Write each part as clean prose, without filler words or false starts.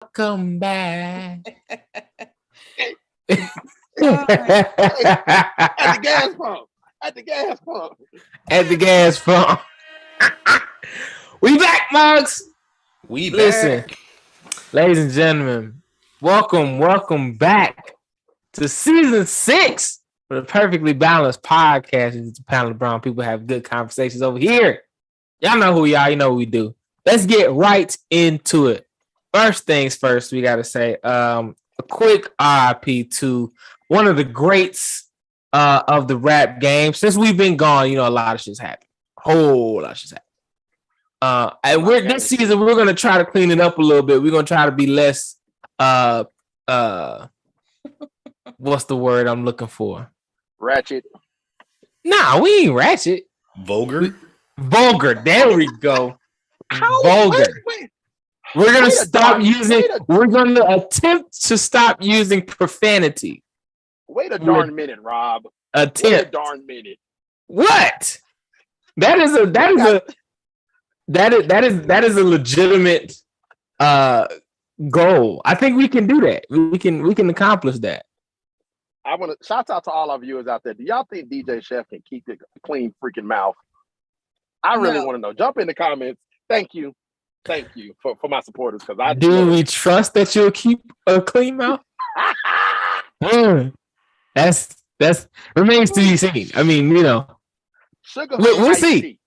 Welcome back. At the gas pump. At the gas pump. At the gas pump. We back, mugs. We Listen, back. ladies and gentlemen, welcome back to season 6 for the Perfectly Balanced Podcast. It's a panel of brown people have good conversations over here. Y'all know who we are. You know what we do. Let's get right into it. First things first, we got to say a quick RIP to one of the greats of the rap game. Since we've been gone, a lot of shit's happened. A whole lot of shit's happened. And this season, we're going to try to clean it up a little bit. We're going to try to be less, what's the word I'm looking for? Ratchet. Nah, we ain't ratchet. Vulgar. There we go. Vulgar. Wait. We're gonna We're gonna attempt to stop using profanity. Wait a darn minute, Rob. Attempt. Wait a darn minute. What? That is a legitimate goal. I think we can do that. We can accomplish that. I want to shout out to all our viewers out there. Do y'all think DJ Chef can keep a clean freaking mouth? I really want to know. Jump in the comments. Thank you for my supporters, because I do. We trust that you'll keep a clean mouth. That's remains to be seen. I mean, sugar. We'll see.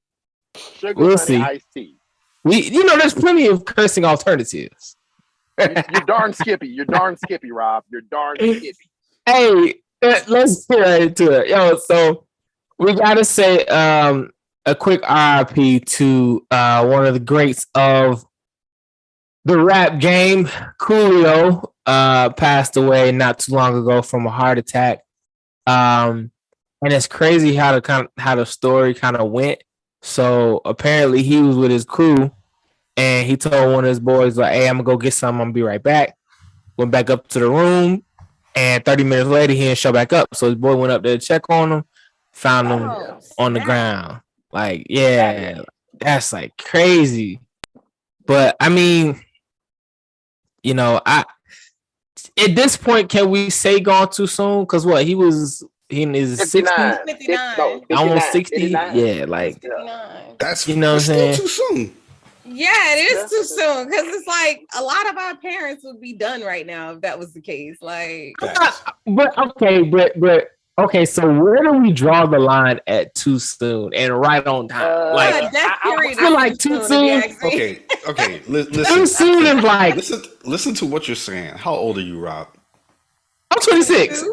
Sugar. We'll see. Iced tea. There's plenty of cursing alternatives. You're darn skippy. You're darn skippy, Rob. You're darn skippy. Hey, let's get right into it, So we gotta say a quick RIP to one of the greats of the rap game. Coolio passed away not too long ago from a heart attack. And it's crazy how the story kind of went. So apparently he was with his crew and he told one of his boys, like, hey, I'm gonna go get something, I'm gonna be right back. Went back up to the room, and 30 minutes later he didn't show back up. So his boy went up there to check on him, found him on the ground. Like, yeah, that's like crazy. But I mean, at this point, can we say gone too soon? Because he was in his 60s, 59. almost 60. 59. Yeah, like 59. That's what I'm saying. Too soon. Yeah, it is too soon, because it's like a lot of our parents would be done right now if that was the case. Like, Okay, so where do we draw the line at too soon and right on time? I feel like too soon. Okay. Listen. Too soon is like. Listen to what you're saying. How old are you, Rob? I'm 26.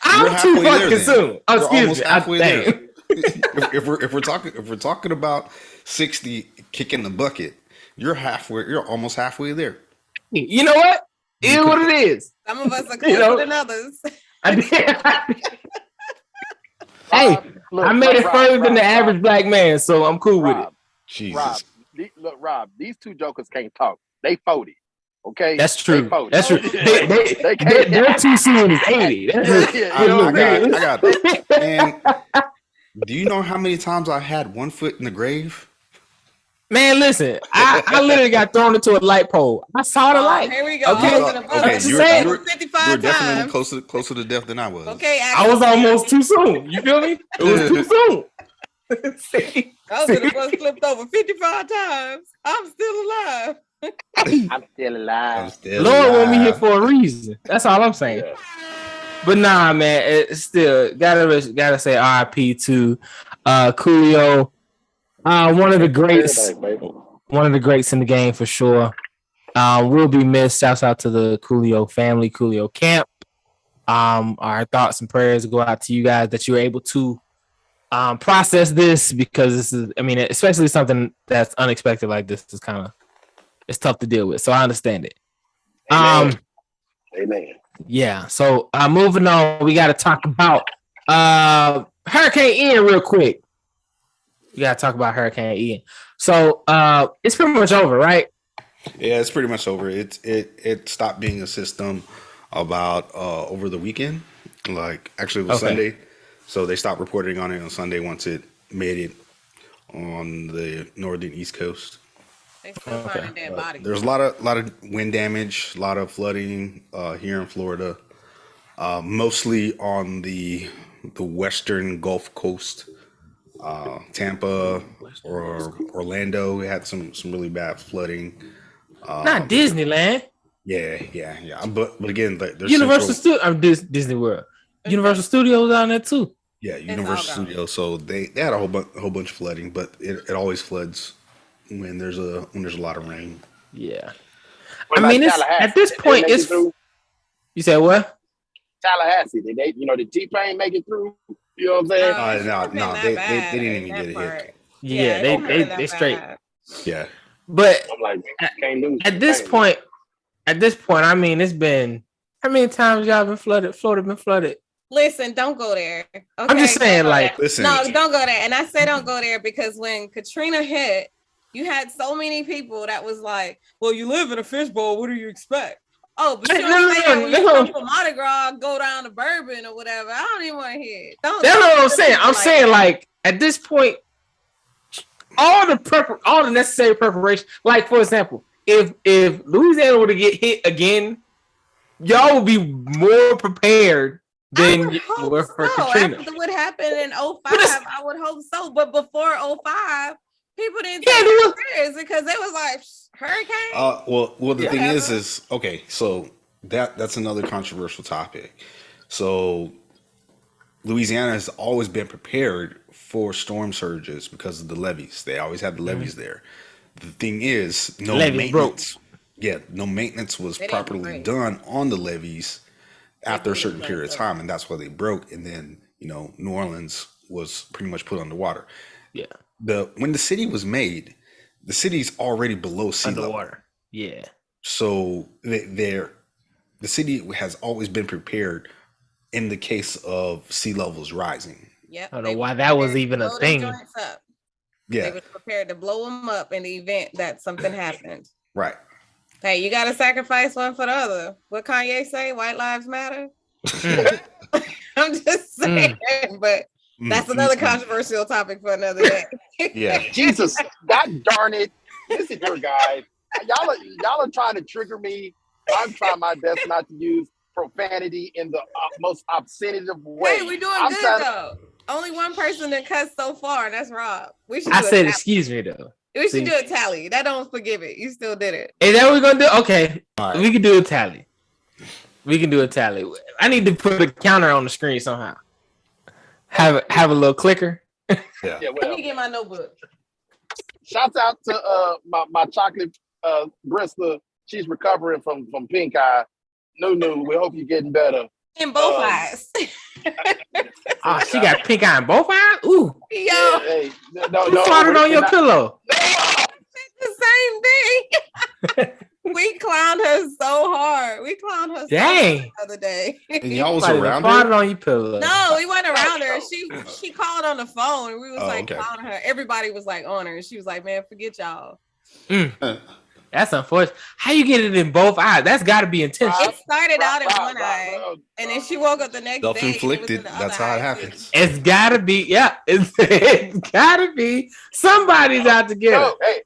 I'm too fucking soon. Oh, excuse me. Halfway there. if we're talking about 60 kicking the bucket, you're almost halfway there. You know what? It is what it is. Some of us are closer than others. Hey, I made it further than the average black man, so I'm cool with it. Jesus. Rob, these two jokers can't talk. They 40. Okay, that's true. That's true. They're too soon is 80. I got it. And do you know how many times I had one foot in the grave? Man, listen, I literally got thrown into a light pole. I saw the light. Here we go. Okay, you were 55 definitely closer to death than I was. Okay, I was almost too soon. You feel me? It was too soon. I was in the bus flipped over 55 times. I'm still alive. I'm still alive. Lord want me here for a reason. That's all I'm saying. Yeah. But nah, man, it's still gotta say RIP to Coolio. One of the greats in the game for sure. Will be missed. Shouts out to the Coolio family, Coolio camp. Our thoughts and prayers go out to you guys that you were able to process this, because this is, especially something that's unexpected like this is it's tough to deal with. So I understand it. Amen. Yeah. So moving on, we got to talk about Hurricane Ian real quick. We got to talk about Hurricane Ian. So it's pretty much over, right? Yeah, it's pretty much over. It stopped being a system about over the weekend. Like, actually it was Sunday. So they stopped reporting on it on Sunday once it made it on the northern East Coast. They still finding dead bodies. There's a lot of wind damage, a lot of flooding here in Florida, mostly on the western Gulf Coast. Tampa or Orlando, we had some really bad flooding. Not Disneyland. Yeah. But again, there's Universal Disney World, Universal Studios down there too. Yeah, Universal Studios. So they had a whole bunch of flooding, but it always floods when there's a lot of rain. Yeah, I mean, it's at this point, it's. You said what? Tallahassee, did T-Pain make it through? You know what I'm saying? No, they didn't even get it hit. Yeah, they straight. Yeah, but I'm like, can't lose at this point, I mean, it's been how many times y'all been flooded? Florida been flooded. Listen, don't go there. Okay? I'm just saying, like, listen. No, don't go there. And I say don't go there because when Katrina hit, you had so many people that was like, "Well, you live in a fishbowl. What do you expect?" Oh, but you don't say that when you come from Mardi Gras, go down to Bourbon or whatever. I don't even want to hear it. That's what I'm saying. I'm saying, like, at this point, all the necessary preparation. Like, for example, if Louisiana were to get hit again, y'all would be more prepared than were for Katrina. After what happened in 05, I would hope so. But before 05, people didn't take it serious because they was like hurricane. Well, the thing is okay. So that's another controversial topic. So Louisiana has always been prepared for storm surges because of the levees. They always had the levees there. The thing is, no maintenance. Yeah, no maintenance was properly done on the levees after a certain period of time, and that's why they broke. And then New Orleans was pretty much put underwater. Yeah. When the city was made, the city's already below sea level. Yeah. So the city has always been prepared in the case of sea levels rising. Yep. I don't know why that was even a thing. Yeah. They were prepared to blow them up in the event that something happened. Right. Hey, you got to sacrifice one for the other. What Kanye say? White lives matter. I'm just saying, but that's another controversial topic for another day. Yeah. Jesus, God darn it. Listen here, guys. Y'all are trying to trigger me. I'm trying my best not to use profanity in the most obscenitive way. Hey, we're doing good though. Only one person that cussed so far, and that's Rob. I said, excuse me though. We should do a tally. That don't forgive it. You still did it. Is that what we're gonna do? Okay, right. We can do a tally. I need to put a counter on the screen somehow. Have a little clicker. Yeah. Let me get my notebook. Shouts out to my chocolate Bristol. She's recovering from pink eye. Nunu, we hope you're getting better. In both eyes. She got pink eye in both eyes? Ooh. Yo. Hey, no, farted on your pillow. The same thing. We clowned her so hard. Dang. The other day. And y'all was around her? Farted on your pillow. No, we went around her. She called on the phone. And we was clowning her. Everybody was like on her. And she was like, man, forget y'all. That's unfortunate. How you get it in both eyes? That's got to be intentional. It started out in one eye, and then she woke up the next day. Self-inflicted. That's how it happens. It's got to be. Yeah, it's got to be. Somebody's out to get it.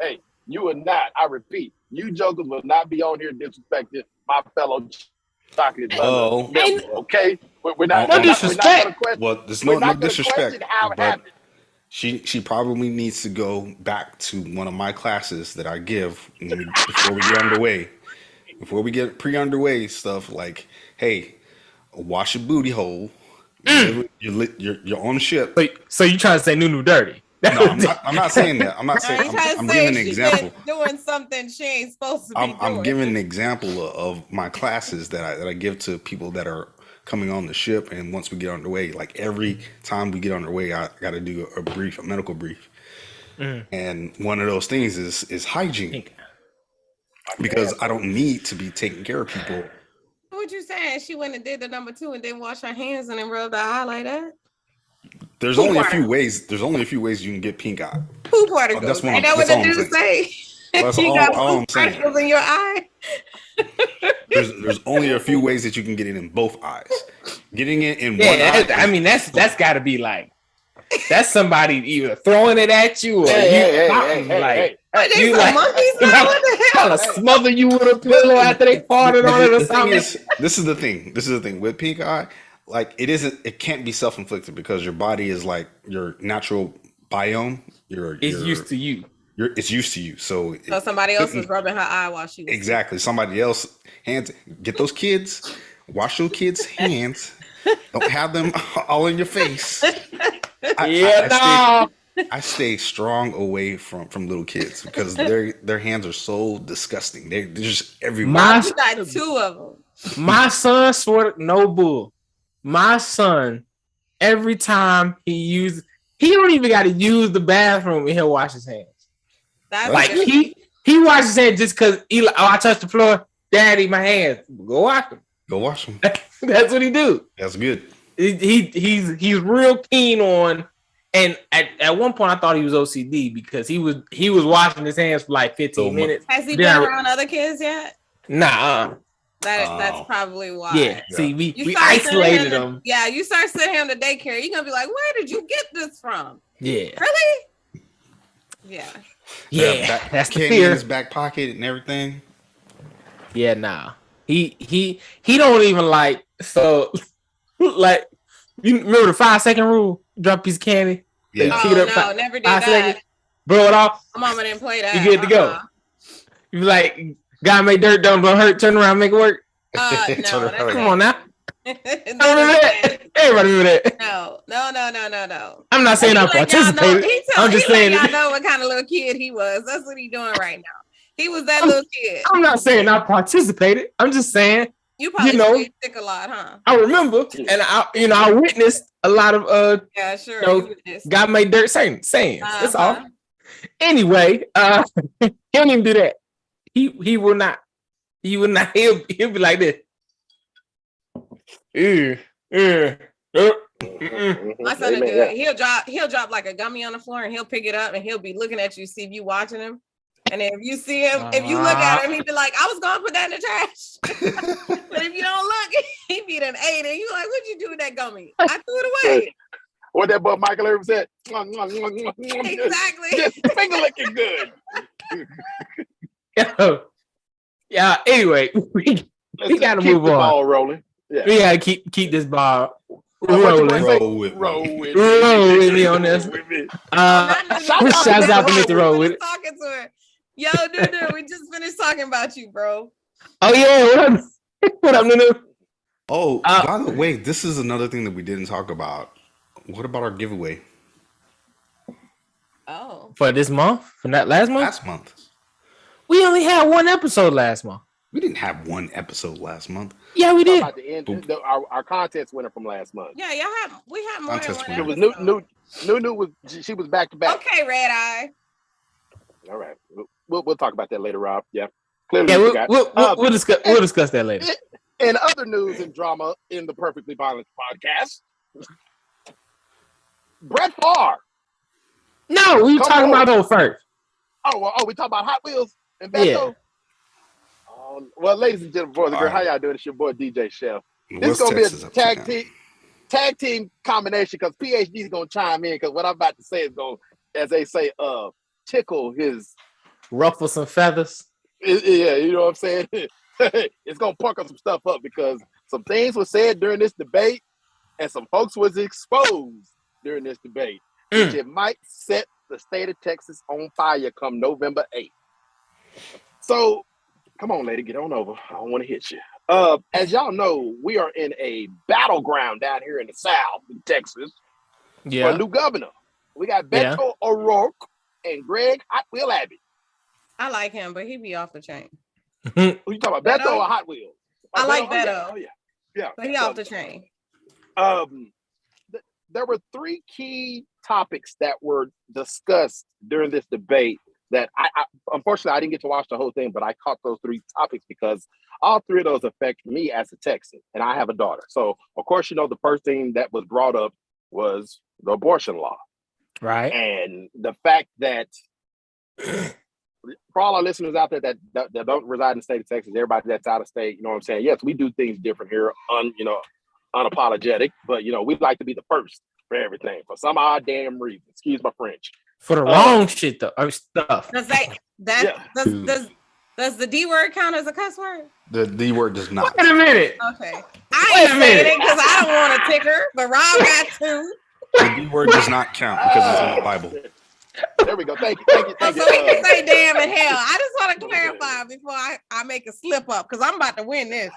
Hey! You are not. I repeat, you jokers will not be on here disrespecting my fellow chocolate brother. Okay, we're not. No disrespect. Well, there's no disrespect. But she probably needs to go back to one of my classes that I give before we get underway. Before we get pre-underway stuff like, hey, wash your booty hole. You're on the ship. So you trying to say Nunu dirty? No, I'm not saying that. I'm not saying. I'm giving an example. Doing something she ain't supposed to be doing. I'm giving an example of my classes that I give to people that are coming on the ship. And once we get underway, like every time we get underway, I got to do a medical brief. And one of those things is hygiene, because I don't need to be taking care of people. What you saying? She went and did the number 2 and didn't wash her hands and then rubbed her eye like that? There's only a few ways you can get pink eye. Poo particles. That's what the dude say. That's you all got I'm saying. Particles in your eye. There's only a few ways that you can get it in both eyes. Getting it in one eye. I mean that's got to be like That's somebody either throwing it at you or Monkeys now? What the hell? Trying to smother you with a pillow after they farted on it or something. This is the thing with pink eye. Like it can't be self-inflicted because your body is like your natural biome. It's used to you. It's used to you. So somebody else is rubbing her eye while she was exactly. Somebody else hands. Get those kids. Wash your kids' hands. Don't have them all in your face. I stay strong away from little kids because their hands are so disgusting. They're just everywhere. You got 2 of them. My son no bull. My son, every time he don't even got to use the bathroom and he'll wash his hands. That's like he washes his hands just because I touched the floor. Daddy, my hands. Go wash them. Go wash them. That's what he do. That's good. He's real keen on. And at one point, I thought he was OCD because he was washing his hands for like 15 minutes. Has he been around other kids yet? Nah. That's probably why. Yeah. See, we isolated him. Yeah, you start sending him to daycare. You're gonna be like, where did you get this from? Yeah. Really? Yeah. Yeah. That's the candy fear. in his back pocket and everything. Yeah, nah. He don't even like so like you remember the 5-second rule? Drop a piece of candy. Yeah. Never did that. Seconds, blow it off. My mama didn't play that. You good to go. You be like, God made dirt, don't hurt, turn around, make it work. No, come on now. Everybody remember that. No. I'm not saying I participated. I'm just saying y'all know what kind of little kid he was. That's what he's doing right now. He was that little kid. I'm not saying I participated. I'm just saying you probably sick a lot, huh? I remember, and I witnessed a lot of yeah, sure. God made dirt saying. That's all. Anyway, he don't even do that. He will not. He will not. He'll be like this. My son will do it. He'll drop like a gummy on the floor and he'll pick it up and he'll be looking at you, see if you watching him. And if you see him, if you look at him, he'd be like, I was gonna put that in the trash. But if you don't look, he'd be an 8 and you like, what'd you do with that gummy? I threw it away. What that boy Michael Irvin said. Exactly. Just finger licking good. Yeah. Anyway, we gotta move on. Ball rolling. Yeah. We gotta keep this ball rolling. Roll with me on this. Shouts out to Mr. Roll with it. Talking to her. Yo, dude, we just finished talking about you, bro. Oh yeah, what up, Nunu? Oh, by the way, this is another thing that we didn't talk about. What about our giveaway? Oh, for this month? For that last month? Last month. We only had one episode last month. We didn't have one episode last month. Yeah, we did. About the end, our contest winner from last month. Yeah, we had more than one. It was Nunu was she was back to back. Okay, Red Eye. All right, we'll talk about that later, Rob. Yeah, clearly we'll discuss that later. In other news and drama in the Perfectly Balanced podcast, Brett Favre. No, we talking about those first. We talking about Hot Wheels and Beto. Yeah. Well, ladies and gentlemen, boys and girls, how y'all doing? It's your boy DJ Chef. This is gonna be a tag team combination because PhD is gonna chime in because what I'm about to say is gonna, as they say, tickle his ruffle some feathers. Yeah, you know what I'm saying. It's gonna pucker some stuff up because some things were said during this debate, and some folks was exposed during this debate, which it might set the state of Texas on fire come November 8th. So. Come on, lady, get on over. I don't want to hit you. As y'all know, we are in a battleground down here in the South, in Texas, for a new governor. We got Beto O'Rourke and Greg Hot Wheel Abbey. I like him, but he be off the chain. Who you talking about, Beto or Hot Wheels? I like Beto. Oh, yeah. But he off the chain. There were 3 key topics that were discussed during this debate that I unfortunately I didn't get to watch the whole thing, but I caught those 3 topics because all 3 of those affect me as a Texan, and I have a daughter. So of course, the first thing that was brought up was the abortion law, right? And the fact that for all our listeners out there that don't reside in the state of Texas, everybody that's out of state, you know what I'm saying? Yes, we do things different here, unapologetic, but we'd like to be the first for everything for some odd damn reason. Excuse my French. For the wrong shit though, or stuff. Does the D word count as a cuss word? The D word does not. Wait a minute. Okay. I ain't saying it because I don't want a ticker, but Rob got two. The D word does not count because it's in the Bible. There we go. Thank you. So we can say damn and hell. I just want to clarify before I make a slip up because I'm about to win this.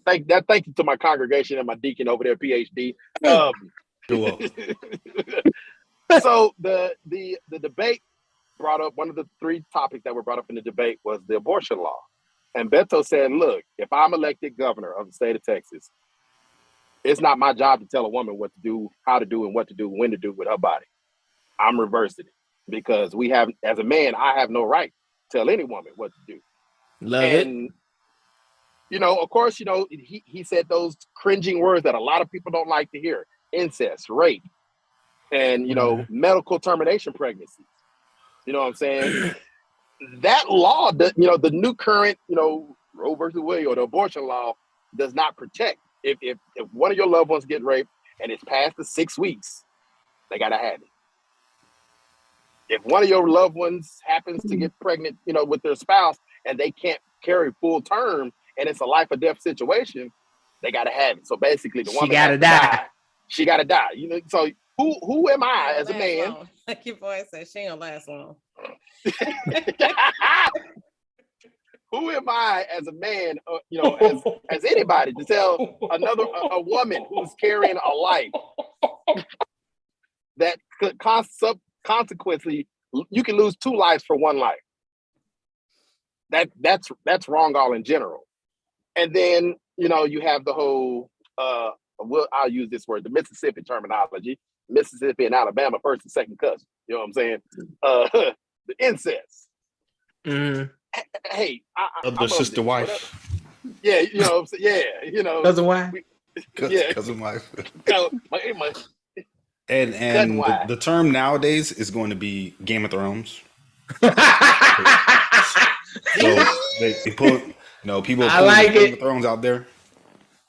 Thank you to my congregation and my deacon over there, PhD. You're welcome. So the debate brought up, one of the three topics that were brought up in the debate was the abortion law. And Beto said, look, if I'm elected governor of the state of Texas, it's not my job to tell a woman what to do, how to do, and what to do, when to do with her body. I'm reversing it because as a man, I have no right to tell any woman what to do. Love it. You know, of course, you know, he said those cringing words that a lot of people don't like to hear: incest, rape, and, you know, medical termination pregnancies. You know what I'm saying? That law, the new current, you know, Roe versus Wade or the abortion law does not protect. If one of your loved ones get raped and it's past the 6 weeks, they gotta have it. If one of your loved ones happens to get pregnant, you know, with their spouse and they can't carry full term and it's a life or death situation, they gotta have it. So basically, the woman gotta die. She gotta die. You know, so who am I as a man? Long. Like your boy said, she don't last long. Who am I as a man, you know, as anybody to tell a woman who's carrying a life that could consequently, you can lose 2 lives for 1 life. That's wrong all in general. And then, you know, you have the whole, I'll use this word, the Mississippi terminology, Mississippi and Alabama, first and second cousin. You know what I'm saying? The incest. Mm. Hey, Other sister wife. Yeah, you know what I'm saying? Yeah, you know. Cousin wife. Cousin wife. And And the term nowadays is going to be Game of Thrones. So they put, you know, people I like Game it. of Thrones out there.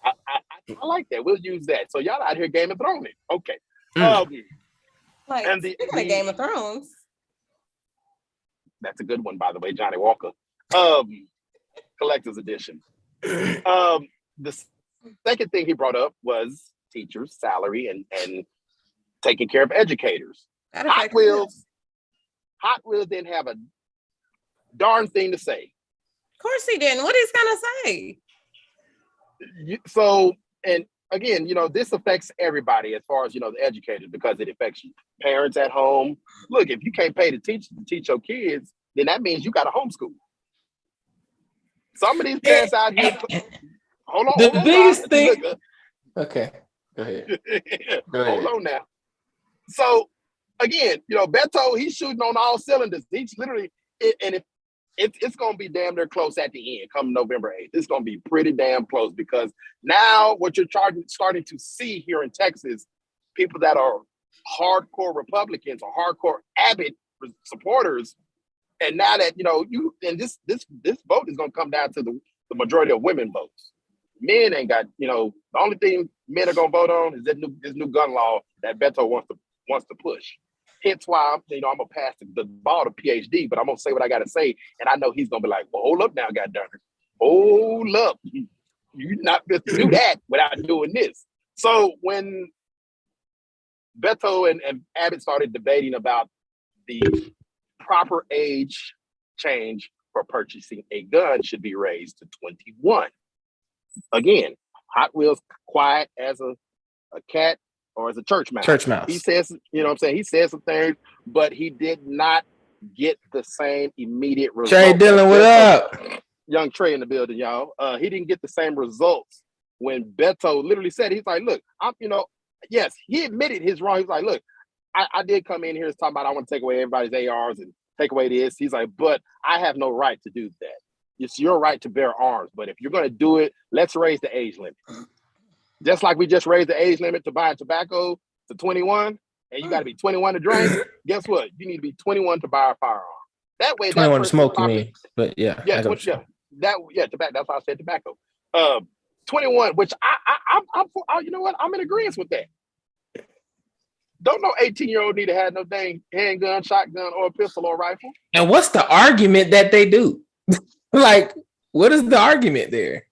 I like that. We'll use that. So y'all out here Game of Thrones. Okay. Like, and speaking of Game of Thrones. That's a good one, by the way, Johnny Walker. Collector's edition. The second thing he brought up was teachers' salary and taking care of educators. Hot Wheels didn't have a darn thing to say. Of course he didn't. What he's gonna say? So, and again, you know, this affects everybody as far as, you know, the educators, because it affects you. Parents at home. Look, if you can't pay the teacher to teach your kids, then that means you got to homeschool. Some of these parents out here. Hold on. The biggest thing. Okay, go ahead. Hold on now. So again, you know, Beto, he's shooting on all cylinders. He's literally, and it's going to be damn near close at the end, come November 8th. It's going to be pretty damn close, because now what you're starting to see here in Texas, people that are hardcore Republicans or hardcore Abbott supporters, and now that, you know, this vote is going to come down to the majority of women votes. Men ain't got, you know, the only thing men are going to vote on is this new gun law that Beto wants to push. Hence why, you know, I'm going to pass the ball to PhD, but I'm going to say what I got to say. And I know he's going to be like, well, hold up now, goddarn it. Hold up. You're not supposed to do that without doing this. So when Beto and Abbott started debating about the proper age change for purchasing a gun should be raised to 21. Again, Hot Wheels quiet as a cat or as a church mouse. Church mouse. He says, you know what I'm saying? He said some things, but he did not get the same immediate results. Trey Dillon, what up? Young Trey in the building, y'all. He didn't get the same results when Beto literally said, he's like, look, yes, he admitted his wrong. He's like, look, I did come in here talking about I want to take away everybody's ARs and take away this. He's like, but I have no right to do that. It's your right to bear arms. But if you're going to do it, let's raise the age limit. Just like we just raised the age limit to buy tobacco to 21, and you got to be 21 to drink. Guess what? You need to be 21 to buy a firearm. That way, 21 to smoke, you mean? But yeah, tobacco. That's why I said tobacco. 21, which I'm you know what? I'm in agreement with that. Don't no 18-year-old need to have no dang handgun, shotgun, or a pistol or rifle. And what's the argument that they do? Like, what is the argument there?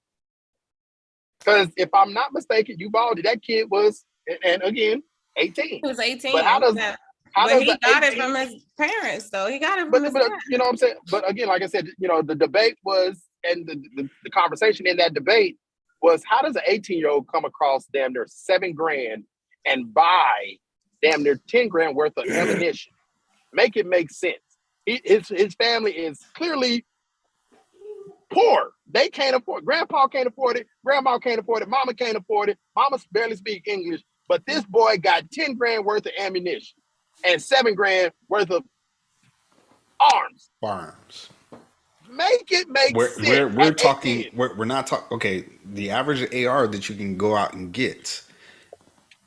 Because if I'm not mistaken, you baldy, that kid was, and again, 18. He was 18. But how does he got it from his parents, though. He got it from his parents. You know what I'm saying? But again, like I said, you know, the debate was, and the conversation in that debate was, how does an 18-year-old come across damn near $7,000 and buy damn near 10 grand worth of ammunition? Make it make sense. His family is clearly poor. They can't afford. Grandpa can't afford it. Grandma can't afford it. Mama can't afford it. Mama barely speak English. But this boy got 10 grand worth of ammunition and 7 grand worth of arms. Firearms. Make it make sense. We're talking. We're not talking. Okay, the average AR that you can go out and get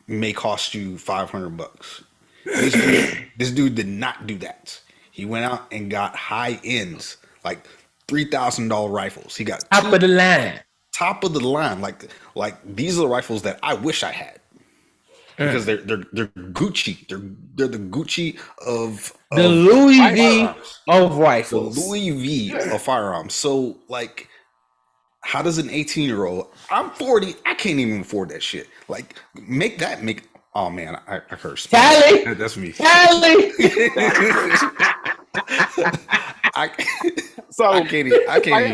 may cost you $500. This dude did not do that. He went out and got high ends, like $3,000 rifles. He got top of the line. Top of the line. Like these are the rifles that I wish I had. Because they're Gucci. They're the Gucci of the Louis V firearms. Of rifles. The Louis V of firearms. So like, how does an 18-year-old? I'm 40. I can't even afford that shit. Like, make. Oh man, I cursed. Tally. That's me. Tally. I can't even.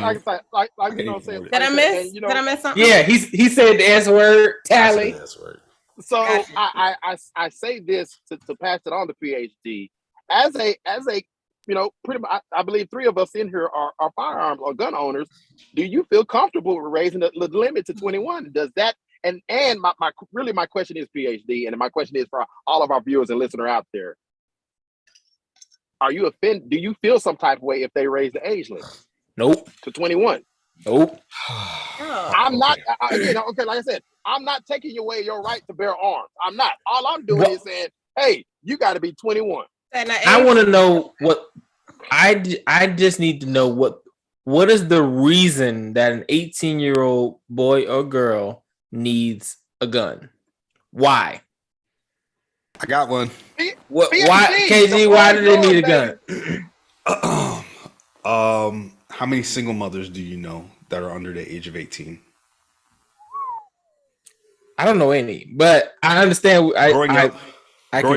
You know, saying. Did I miss? Did I miss something? Yeah, he said the S word. Tally. That's word. So I say this to pass it on to PhD as a you know, pretty much I believe 3 of us in here are firearms or gun owners. Do you feel comfortable with raising the limit to 21? Does that and my question is, PhD, and my question is for all of our viewers and listeners out there. Are you offended? Do you feel some type of way if they raise the age limit? Nope. To 21. Nope. I'm not, okay, like I said, I'm not taking away your right to bear arms. I'm not. All I'm doing is saying, hey, you got to be 21. I want to know what, I just need to know what is the reason that an 18-year-old boy or girl needs a gun? Why? I got one. Why, KG, why do they need a gun? How many single mothers do you know that are under the age of 18? I don't know any, but I understand. Growing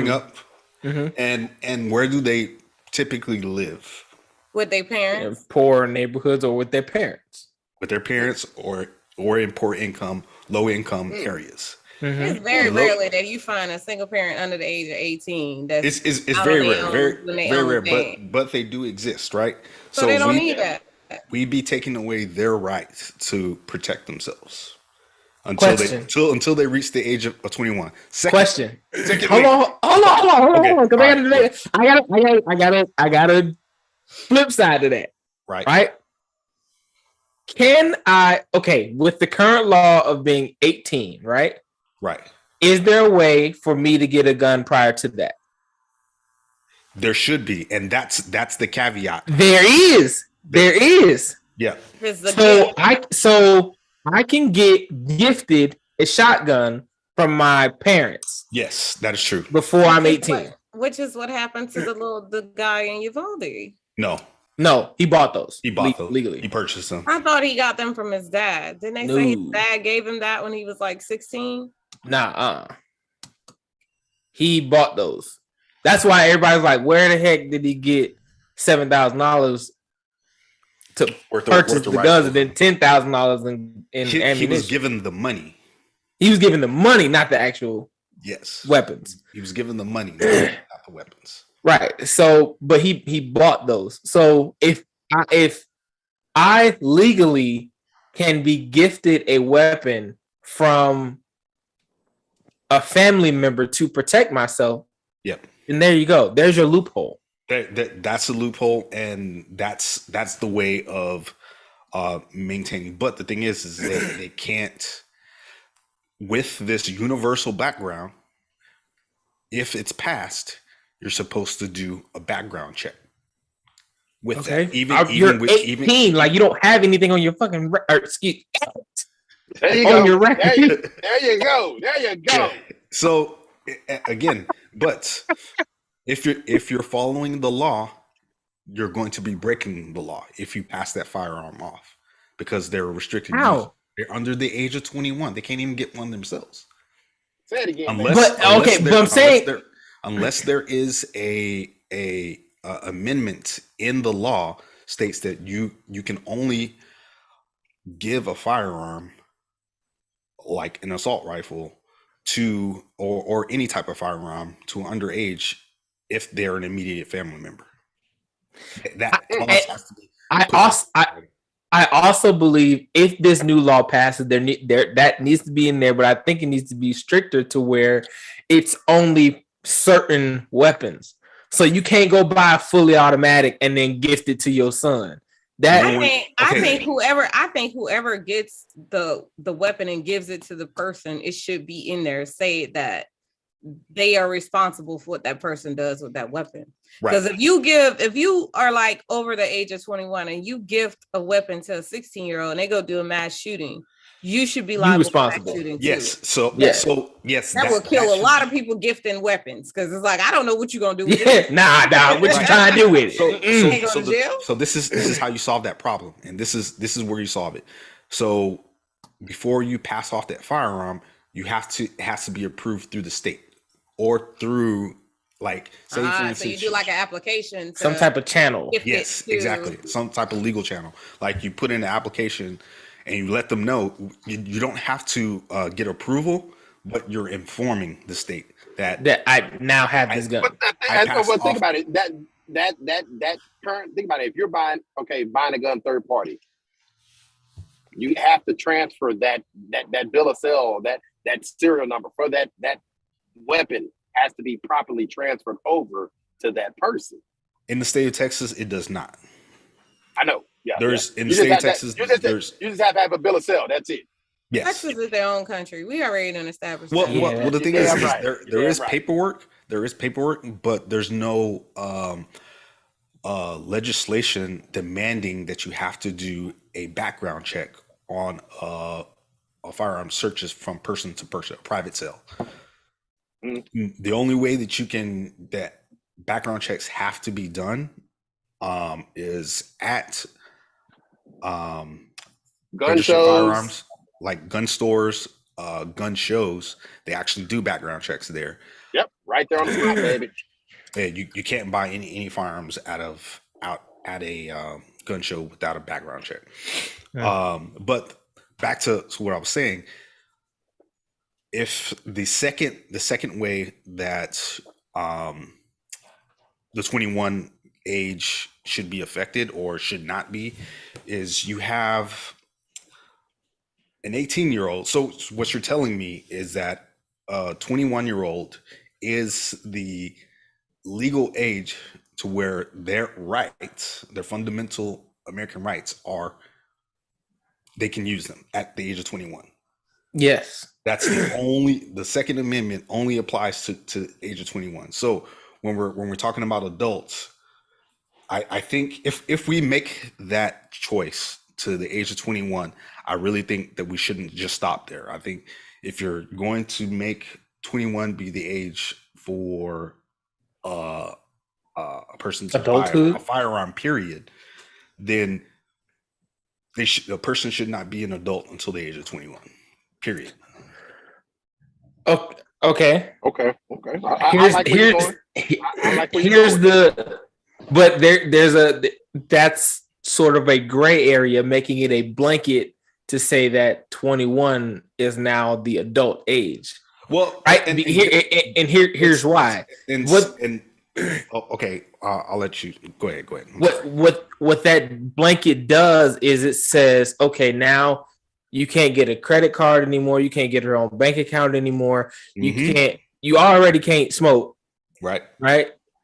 up, mm-hmm. and where do they typically live? With their parents, in poor neighborhoods, or with their parents. With their parents, or in poor income, low income areas. Mm-hmm. It's very rarely that you find a single parent under the age of 18. That's it's very rare, very rare. But they do exist, right? So they don't need that. We'd be taking away their right to protect themselves until they reach the age of 21. Question. Hold on. Because I got a flip side to that. Right. Can I? Okay, with the current law of being 18, right? Right. Is there a way for me to get a gun prior to that? There should be, and that's the caveat. There is. Yeah. So I can get gifted a shotgun from my parents. Yes, that is true. Before I'm 18. Which is what happened to the guy in Uvalde. No, he bought those. He bought those legally. He purchased them. I thought he got them from his dad. Didn't they say his dad gave him that when he was like 16? Nah, he bought those. That's why everybody's like, where the heck did he get $7,000 to purchase the guns and then $10,000 in ammunition? He was given the money. He was given the money, not the actual weapons. He was given the money, not the weapons. Right. So, but he bought those. So if I legally can be gifted a weapon from a family member to protect myself, and there you go. There's your loophole. That's a loophole, and that's the way of maintaining. But the thing is they can't, with this universal background. If it's passed, you're supposed to do a background check. With that, you're 18, like you don't have anything on your fucking excuse. There you go. Your record. There you go. So again, But if you're following the law, you're going to be breaking the law if you pass that firearm off because they're restricted use. How? They're under the age of 21. They can't even get one themselves. Say it again. But I'm saying unless there is a amendment in the law states that you can only give a firearm like an assault rifle to or any type of firearm to an underage if they're an immediate family member. That clause has to be I also believe if this new law passes, that needs to be in there, but I think it needs to be stricter to where it's only certain weapons. So you can't go buy a fully automatic and then gift it to your son. I think whoever gets the weapon and gives it to the person, it should be in there. Say that they are responsible for what that person does with that weapon. Because if you are like over the age of 21 and you gift a weapon to a 16-year-old and they go do a mass shooting, you should be liable for mass shooting too. Yes. So yes, that will kill a lot of people gifting weapons because it's like I don't know what you're gonna do with it. Nah, what you trying to do with it? So this is how you solve that problem, and this is where you solve it. So before you pass off that firearm, it has to be approved through the state or through like say for instance, so you do like an application, some type of channel. Yes, exactly, some type of legal channel. Like you put in an application. And you let them know you don't have to get approval, but you're informing the state that I now have this gun. But think about it. That current. Think about it. If you're buying a gun third party, you have to transfer that bill of sale, that serial number for that weapon has to be properly transferred over to that person. In the state of Texas, it does not. I know. Yeah, in the state of Texas, you just have to have a bill of sale. That's it. Yes. Texas is their own country. We already done established. Well, the thing is there is paperwork. There is paperwork, but there's no legislation demanding that you have to do a background check on a firearm searches from person to person, a private sale. The only way that background checks have to be done is at gun shows, firearms, like gun stores, gun shows. They actually do background checks there. Yep, right there on the spot, baby. Yeah, you can't buy any firearms out at a gun show without a background check. Yeah. But back to what I was saying, if the second way that the 21 age should be affected or should not be is you have an 18-year-old. So what you're telling me is that a 21-year-old is the legal age to where their rights, their fundamental American rights they can use them at the age of 21. Yes. That's the Second Amendment only applies to the age of 21. So when we're talking about adults, I think if we make that choice to the age of 21, I really think that we shouldn't just stop there. I think if you're going to make 21 be the age for a person to buy a firearm, period, then a person should not be an adult until the age of 21, period. Okay. That's sort of a gray area, making it a blanket to say that 21 is now the adult age. Well, right. Here's why. I'll let you go ahead. What that blanket does is it says, okay, now you can't get a credit card anymore. You can't get your own bank account anymore. You already can't smoke. Right.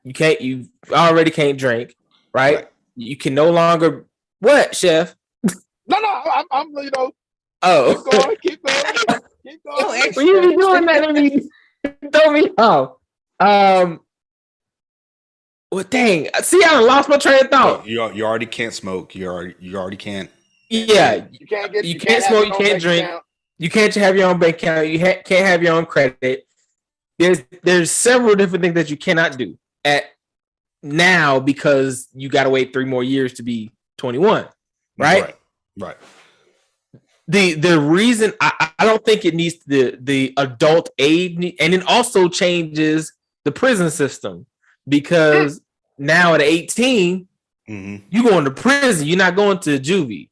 You already can't drink. Right. You can no longer what, Chef? No, I'm Oh. Keep going. When you be doing that, throw me off. Well, dang. See, I lost my train of thought. You already can't smoke. You already can't. Yeah, you can't smoke. You can't drink. You can't have your own bank account. You can't have your own credit. there's several different things that you cannot do at now because you got to wait 3 more years to be 21, right? Right. The reason I don't think it needs the adult age, and it also changes the prison system because now at 18, you going to prison, you're not going to juvie,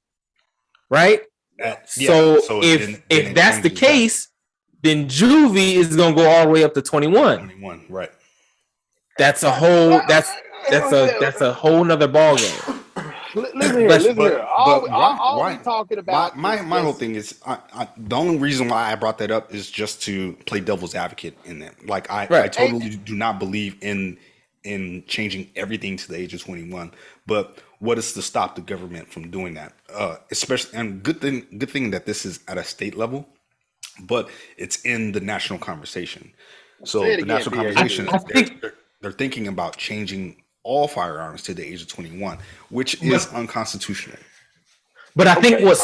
right? So if that's the case, then juvie is gonna go all the way up to 21. 21, right? That's a whole nother ball game. Listen here. All we talking about. My whole thing is the only reason why I brought that up is just to play devil's advocate in that. Like I totally do not believe in changing everything to the age of 21. But what is to stop the government from doing that? Especially, and good thing that this is at a state level, but it's in the national conversation. So the national conversation, they're thinking about changing all firearms to the age of 21, which is unconstitutional. But I think what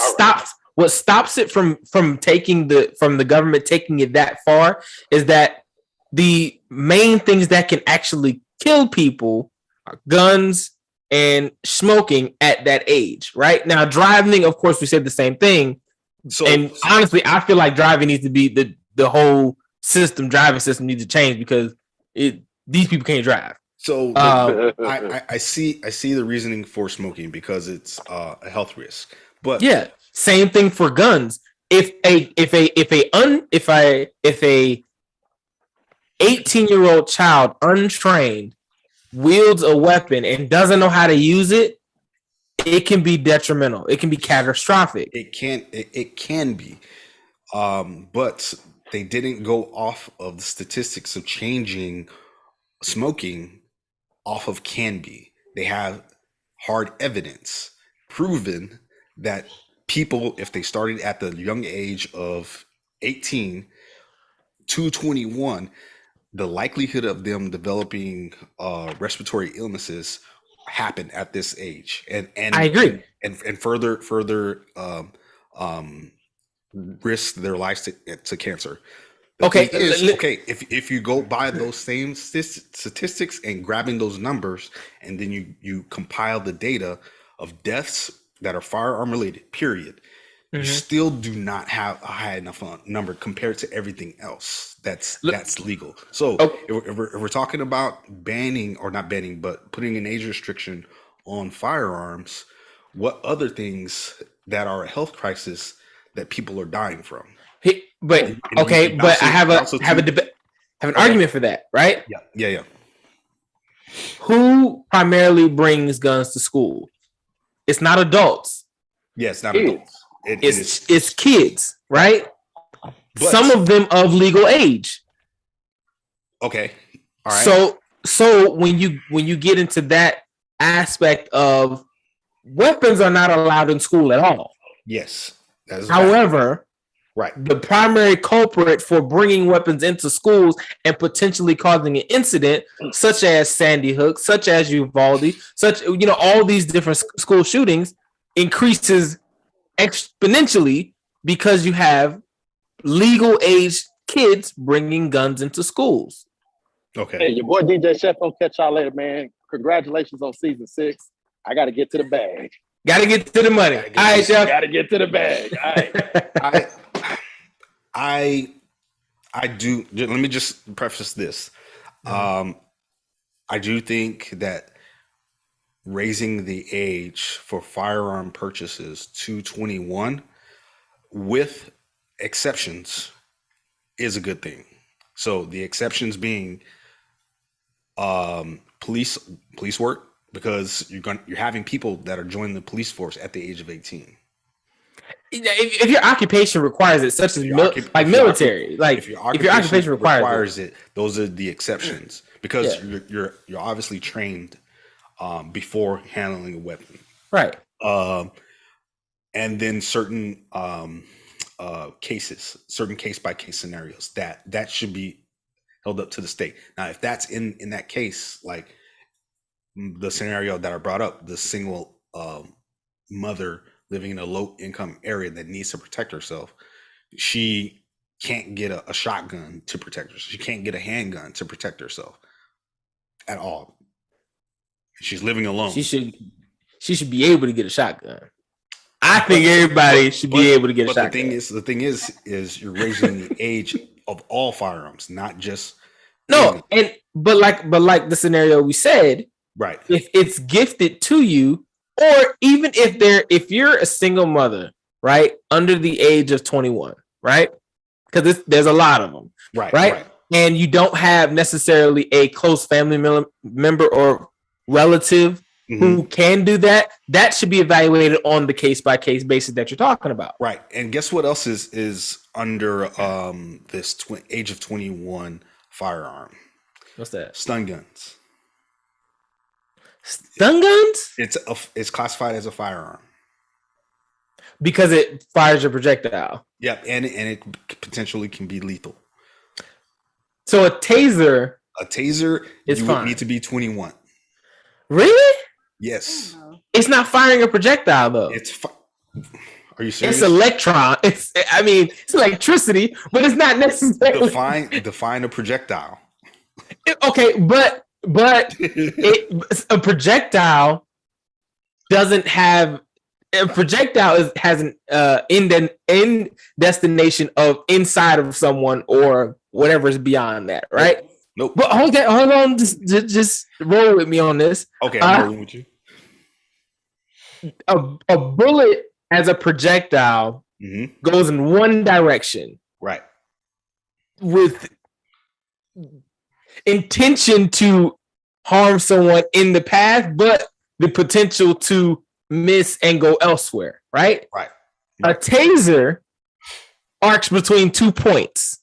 stops it from the government taking it that far is that the main things that can actually kill people are guns and smoking at that age. Right now, driving, of course, we said the same thing. So, and honestly, I feel like driving needs to be the whole driving system needs to change because these people can't drive. So I see the reasoning for smoking because it's a health risk. But yeah, same thing for guns. If a 18-year-old child untrained wields a weapon and doesn't know how to use it, it can be detrimental. It can be catastrophic. It can be. But they didn't go off of the statistics of changing smoking off of can be. They have hard evidence proven that people, if they started at the young age of 18 to 21, the likelihood of them developing respiratory illnesses happen at this age. And I agree. And further risk their lives to cancer. If you go by those same statistics and grabbing those numbers, and then you compile the data of deaths that are firearm related, period, you still do not have a high enough number compared to everything else that's legal. So if we're talking about banning, or not banning, but putting an age restriction on firearms, what other things that are a health crisis that people are dying from? I have an argument for that, right? Yeah. Who primarily brings guns to school? It's not adults. Yeah, it's not adults. It's kids, right? But some of them of legal age. Okay. All right. So when you get into that aspect of weapons are not allowed in school at all. Yes. However, right, the primary culprit for bringing weapons into schools and potentially causing an incident, such as Sandy Hook, such as Uvalde, all these different school shootings, increases exponentially because you have legal age kids bringing guns into schools. Okay. Hey, your boy DJ Chef will catch y'all later, man. Congratulations on season 6. I got to get to the bag. Got to get to the money. All right, Chef. Got to get to the bag. All right. I do. Let me just preface this. I do think that raising the age for firearm purchases to 21 with exceptions is a good thing. So the exceptions being police work, because you're having people that are joining the police force at the age of 18. If your occupation requires it, such as military, if your occupation requires it, those are the exceptions, because you're obviously trained before handling a weapon, right? And then certain cases, certain case by case scenarios that should be held up to the state. Now, if that's in that case, like the scenario that I brought up, the single mother living in a low income area that needs to protect herself, she can't get a shotgun to protect herself. She can't get a handgun to protect herself at all. She's living alone. She should be able to get a shotgun. I think everybody should be able to get a shotgun. The thing is you're raising the age of all firearms, not just but like the scenario we said, right? If it's gifted to you, or even if you're a single mother, right, under the age of 21, right? Because there's a lot of them, right? And you don't have necessarily a close family member or relative who can do that. That should be evaluated on the case-by-case basis that you're talking about. Right. And guess what else is under this age of 21 firearm? What's that? Stun guns. Stun guns? It's classified as a firearm. Because it fires a projectile. Yep, and it potentially can be lethal. So a taser is fine. Would need to be 21. Really? Yes. It's not firing a projectile though. Are you serious? It's electron. It's electricity, but it's not necessarily define a projectile. Okay, but a projectile doesn't have a projectile has an end destination of inside of someone or whatever is beyond that, right? Nope. But hold on, just roll with me on this. Okay, I'm rolling with you. A bullet as a projectile goes in one direction, right? With intention to harm someone in the path, but the potential to miss and go elsewhere, right? Right. A taser arcs between 2 points.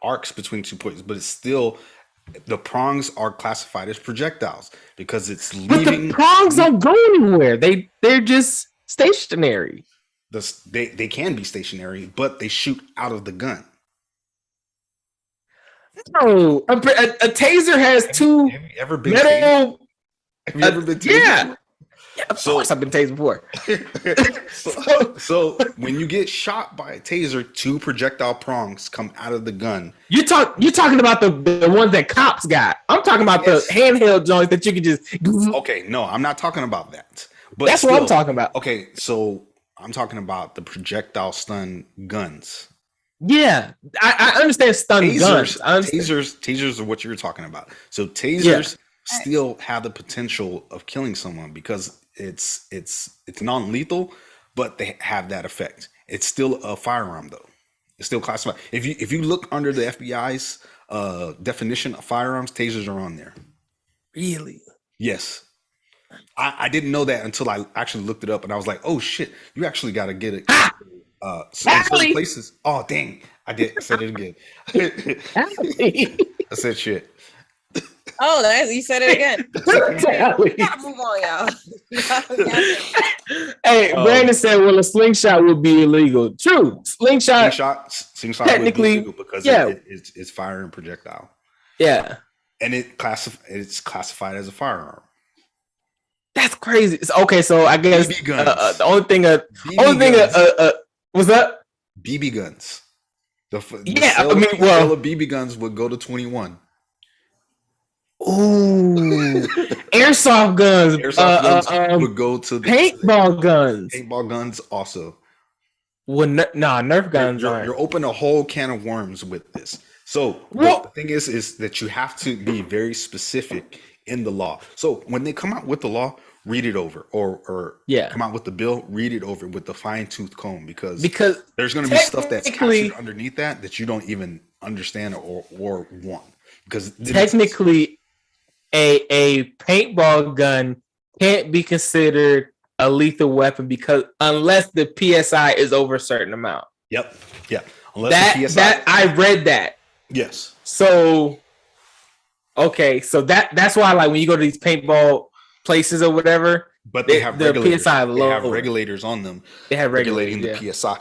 But it's still, the prongs are classified as projectiles because it's leaving. But the prongs don't go anywhere. They're just stationary. They can be stationary, but they shoot out of the gun. No, a taser has two. Have you ever been tased? Have you ever been tased? Yeah. Yeah, of course I've been tased before. so when you get shot by a taser, 2 projectile prongs come out of the gun. You're talking about the ones that cops got. I'm talking about the handheld joints that you can just. Okay, no, I'm not talking about that. But that's what I'm talking about. Okay, so I'm talking about the projectile stun guns. Yeah, I understand stun guns. Tasers are what you're talking about. So tasers still have the potential of killing someone because it's non-lethal, but they have that effect. It's still a firearm though. It's still classified. If you look under the FBI's definition of firearms, tasers are on there. Really? Yes. I didn't know that until I actually looked it up, and I was like, "Oh shit! You actually got to get it." Certain places. Oh dang! I said it again. I said shit. Oh, you said it again. We gotta move on, y'all. Hey, Brandon said, "Well, a slingshot would be illegal." True, slingshot technically would be illegal because it's firing projectile. Yeah, and it's classified as a firearm. That's crazy. Okay, so I guess the only thing what's up? BB guns. The sale of BB guns would go to 21. Ooh, airsoft guns. Would go to the paintball guns. Paintball guns also. Well, Nerf guns. You're open a whole can of worms with this. So the thing is that you have to be very specific in the law. So when they come out with the law, read it over, or come out with the bill, read it over with the fine-tooth comb, because there's going to be stuff that's captured underneath that you don't even understand or want. Because technically, a paintball gun can't be considered a lethal weapon because unless the PSI is over a certain amount. Yep. Yeah. Unless the PSI. I read that. Yes. So, okay, so that's why, like, when you go to these paintball places or whatever, but they have the PSI low. They have regulators on them. They have regulating the PSI.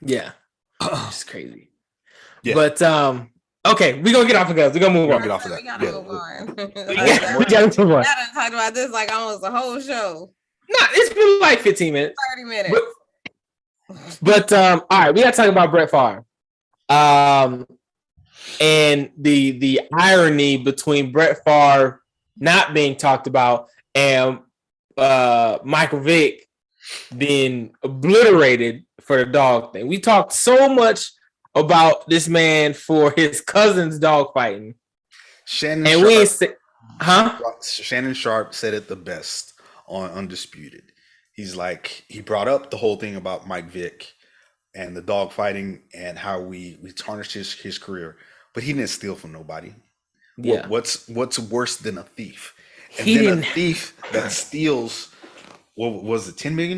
Yeah, it's crazy. Yeah. But okay, we're gonna get off of guns. We're gonna move on. Get off of that. We gotta move on. We gotta move on. I done talked about this like almost the whole show. Nah, it's been like 15 minutes. 30 minutes. But all right, we gotta talk about Brett Favre. And the irony between Brett Favre not being talked about and Michael Vick being obliterated for the dog thing. We talked so much about this man for his cousin's dog fighting. Shannon Sharp said it the best on Undisputed. He's like, he brought up the whole thing about Mike Vick and the dog fighting and how we tarnished his career, but he didn't steal from nobody. Yeah. What's worse than a thief? And then a thief that steals, what was it, $10 million?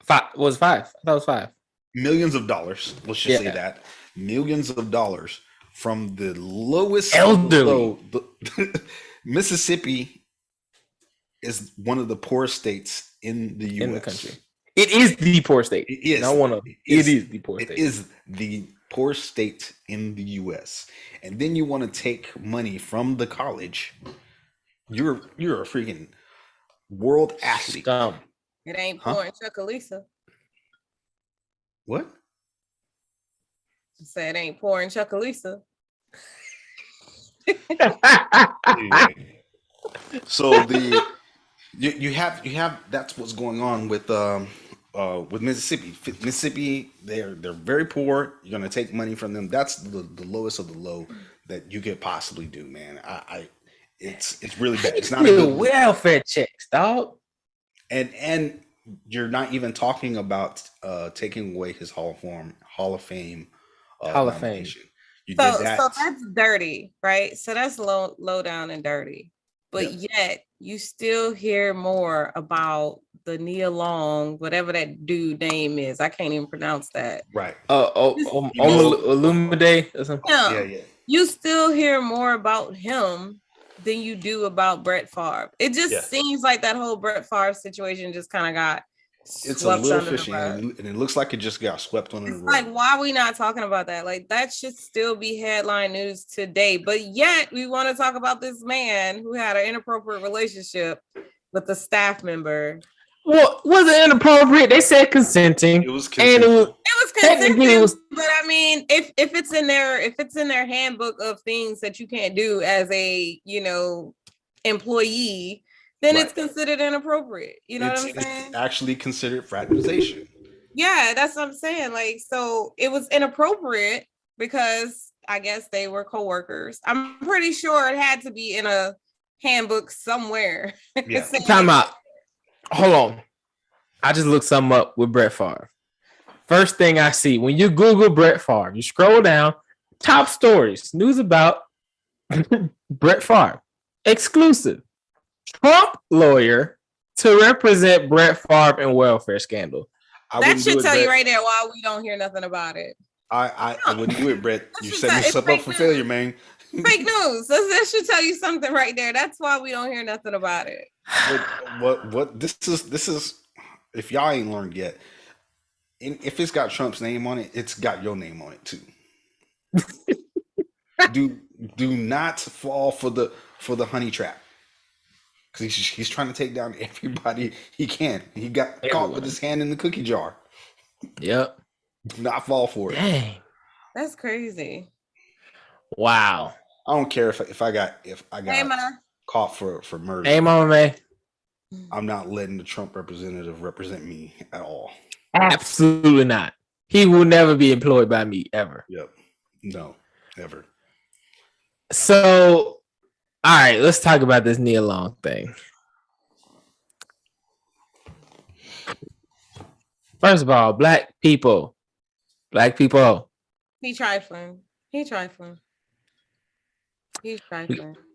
Five. I thought it was $5 millions of dollars. Let's just say that millions of dollars from the lowest elderly. Mississippi is one of the poorest states in the U.S. In the country. It is the poor state. It is. Not one of them. It is the poor state. It is the poorest state in the U.S. And then you want to take money from the college. You're a freaking world athlete. It ain't poor in Chucalissa. What? I said it ain't poor in Chucalissa. So you have that's what's going on with Mississippi. Mississippi, they're very poor. You're gonna take money from them. That's the lowest of the low that you could possibly do, man. It's really bad. It's not a good welfare checks, dog. And you're not even talking about taking away his Hall of Fame. You did that. So that's dirty, right? So that's low down and dirty. But yet you still hear more about the Nia Long, whatever that dude name is. I can't even pronounce that. Right. Olumide or something. Yeah. You still hear more about him than you do about Brett Favre. It just seems like that whole Brett Favre situation just kind of got it's a little fishy, and it looks like it just got swept under the rug. Like, why are we not talking about that? Like, that should still be headline news today. But yet, we want to talk about this man who had an inappropriate relationship with a staff member. Well, was it inappropriate? They said consenting. It was consenting. It was consenting. But I mean, if it's in their handbook of things that you can't do as a employee, then it's considered inappropriate. You know what I'm saying? It's actually considered fraternization. Yeah, that's what I'm saying. Like, so it was inappropriate because I guess they were coworkers. I'm pretty sure it had to be in a handbook somewhere. Yeah. Time out. Hold on. I just looked something up with Brett Favre. First thing I see when you Google Brett Favre, you scroll down, top stories, news about Brett Favre, exclusive. Trump lawyer to represent Brett Favre in welfare scandal. That should tell you right there why we don't hear nothing about it. I wouldn't do it, Brett. You set yourself up for failure, man. Fake news. That should tell you something right there. That's why we don't hear nothing about it. What this is if y'all ain't learned yet, if it's got Trump's name on it, it's got your name on it too. do not fall for the honey trap. Because he's trying to take down everybody he can. He got caught with his hand in the cookie jar. Yep. Do not fall for it. Dang. That's crazy. Wow. I don't care if I got caught for murder. Hey, Mama May. I'm not letting the Trump representative represent me at all. Absolutely not. He will never be employed by me ever. Yep. No, never. So, all right, let's talk about this Nia Long thing. First of all, black people. He trifling.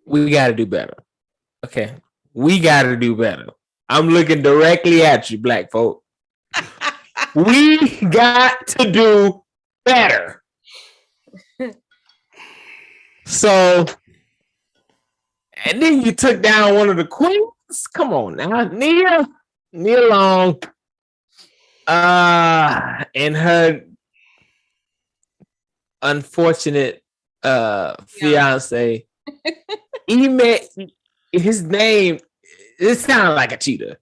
We got to do better. Okay. We got to do better. I'm looking directly at you, black folk. We got to do better. So, and then you took down one of the queens. Come on now, Nia Long, and her unfortunate fiance. His name. It sounded like a cheetah.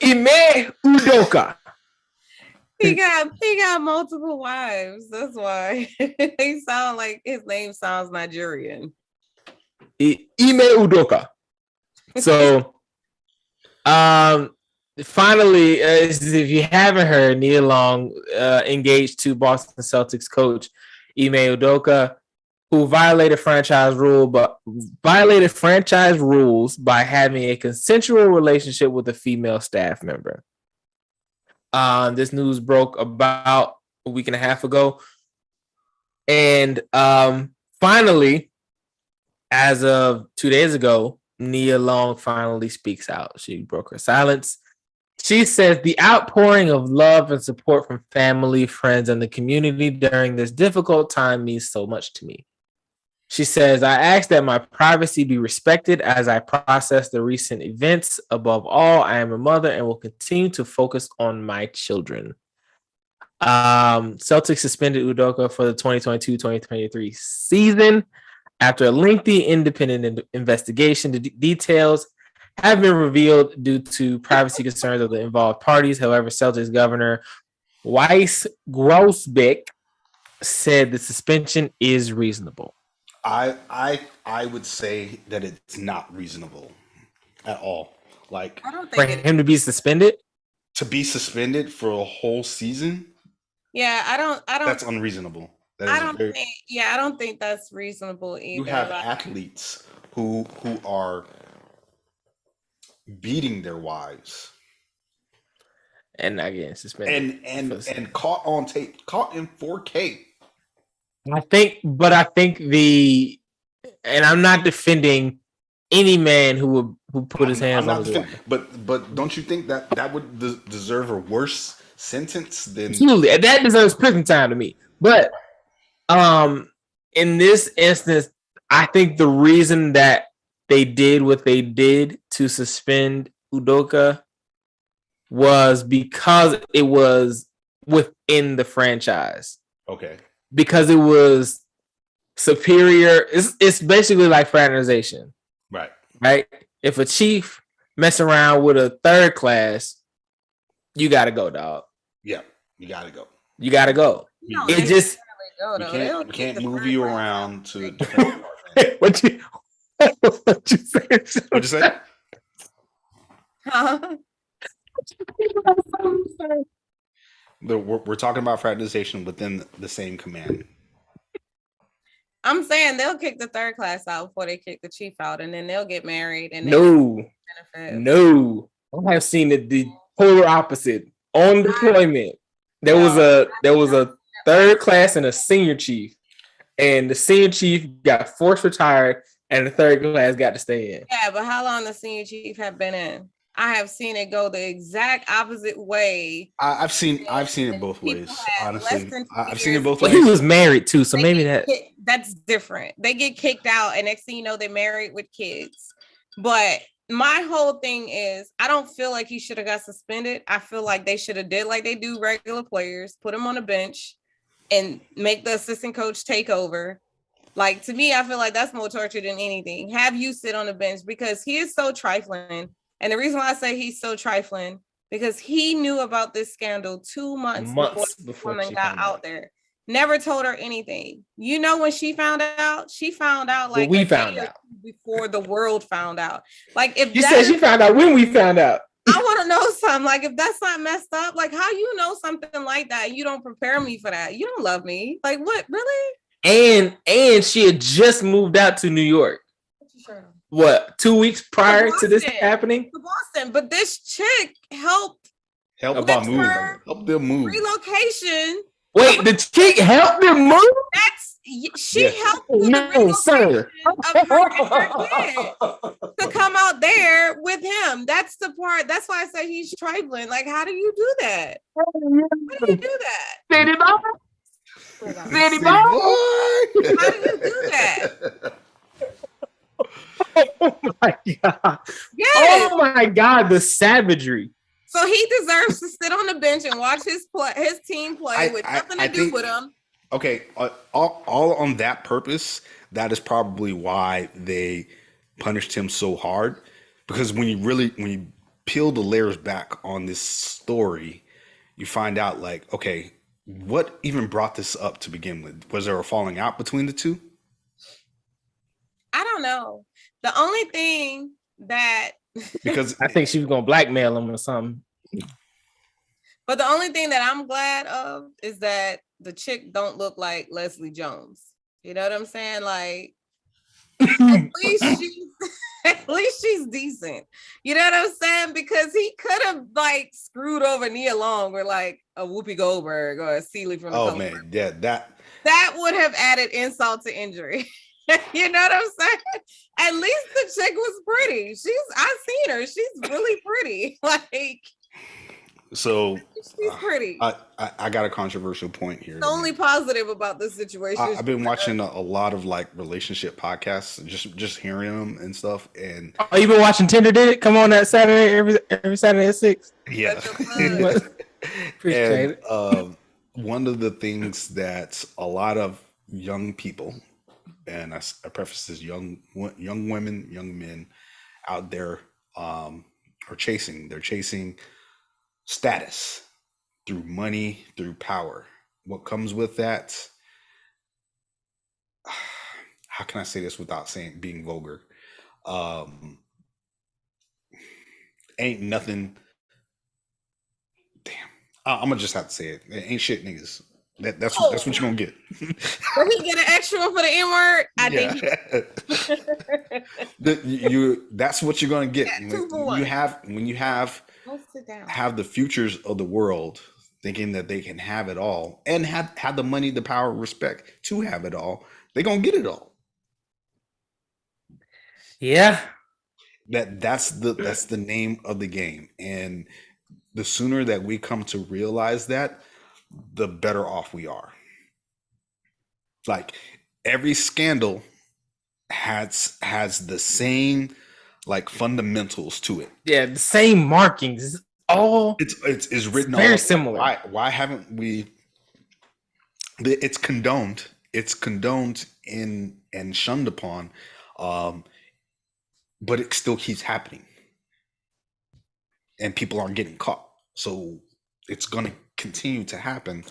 Ime Udoka. He got multiple wives. That's why he sound like his name sounds Nigerian. Ime Udoka. So, finally, if you haven't heard, Nia Long engaged to Boston Celtics coach Ime Udoka, who violated franchise rules by having a consensual relationship with a female staff member. This news broke about a week and a half ago, and finally, as of 2 days ago, Nia Long finally speaks out. She broke her silence. She says the outpouring of love and support from family, friends, and the community during this difficult time means so much to me. She says, I ask that my privacy be respected as I process the recent events. Above all, I am a mother and will continue to focus on my children. Celtics suspended Udoka for the 2022-2023 season. After a lengthy independent investigation, the details have been revealed due to privacy concerns of the involved parties. However, Celtics Governor Weiss Grossbeck said the suspension is reasonable. I would say that it's not reasonable at all. Like, I don't For think him to be suspended? to be suspended for a whole season, Yeah, I don't. that's unreasonable. That I is don't very, think. Yeah, I don't think that's reasonable either. you have Like, athletes who are beating their wives And not getting suspended. and caught on tape, caught in 4K. I think and I'm not defending any man who put his hands on his wife. But don't you think that would deserve a worse sentence than? Absolutely, and that deserves prison time to me. But in this instance, I think the reason that they did what they did to suspend Udoka was because it was within the franchise. Okay. Because it was superior. It's basically like fraternization. Right? If a chief mess around with a third class, you gotta go, dog. Yeah, you gotta go. You gotta go. no, It they just go, though. We can't move you around to a different department. what you say? What'd you say? Huh? We're talking about fraternization within the same command. I'm saying they'll kick the third class out before they kick the chief out, and then they'll get married. And No. benefits. I have seen the polar opposite on deployment. There was a third class and a senior chief, and the senior chief got forced retired, and the third class got to stay in. Yeah, but how long the senior chief have been in? I have seen it go the exact opposite way. I've seen it both ways. Honestly, I've seen it both Well, ways. he was married too, so maybe that's different. They get kicked out, and next thing you know, they're married with kids. But my whole thing is, I don't feel like he should have got suspended. I feel like they should have did like they do regular players, put him on a bench, and make the assistant coach take over. Like, to me, I feel like that's more torture than anything. Have you sit on the bench, because he is so trifling. And the reason why I say he's so trifling, because he knew about this scandal 2 months before the woman got out there. Never told her anything. You know, when she found out like we found out before the world found out. Like, if you said she found out when we found out. I want to know something. Like, if that's not messed up, like, how you know something like that? You don't prepare me for that. You don't love me. Like, what? Really? And she had just moved out to New York. What, 2 weeks prior to this happening? To Boston, but this chick helped them move. relocation. Wait, the chick helped them move? She helped with the relocation of her to come out there with him. That's the part. That's why I say he's trifling. Like, how do you do that? How do you do that? City boy. How do you do that? Oh my god! Yes. Oh my god! The savagery. So he deserves to sit on the bench and watch his team play with nothing to do with him. Okay, all on that purpose. That is probably why they punished him so hard. Because when you peel the layers back on this story, you find out like, okay, what even brought this up to begin with? Was there a falling out between the two? I don't know. The only thing that Because I think she was gonna blackmail him or something. But the only thing that I'm glad of is that the chick don't look like Leslie Jones. You know what I'm saying? Like, at least she's decent. You know what I'm saying? Because he could have like screwed over Nia Long or like a Whoopi Goldberg or a Seeley from the oh Color man, Purple. yeah, That would have added insult to injury. You know what I'm saying? At least the chick was pretty. I've seen her. She's really pretty. Like, so she's pretty. I got a controversial point here. The only positive about this situation. I've been watching a lot of like relationship podcasts, just hearing them and stuff. And oh, you been watching Tinder? Did it come on that Saturday every Saturday at 6? Yeah. Appreciate it. One of the things that a lot of young people, and I preface this, young women, young men out there are chasing. They're chasing status through money, through power. What comes with that? How can I say this without being vulgar? Ain't nothing. Damn, I'm gonna just have to say it. It ain't shit, niggas. That's what you're gonna get. Did he get an extra one for the N word? I think that's what you're gonna get. Yeah, when you have the futures of the world thinking that they can have it all and have the money, the power, respect to have it all, they're gonna get it all. Yeah. That's the name of the game. And the sooner that we come to realize that, the better off we are. Like every scandal has the same like fundamentals to it. Yeah, the same markings. It's written very all similar. Why haven't we? It's condoned. It's condoned and shunned upon, but it still keeps happening, and people aren't getting caught. So it's going to continue to happen.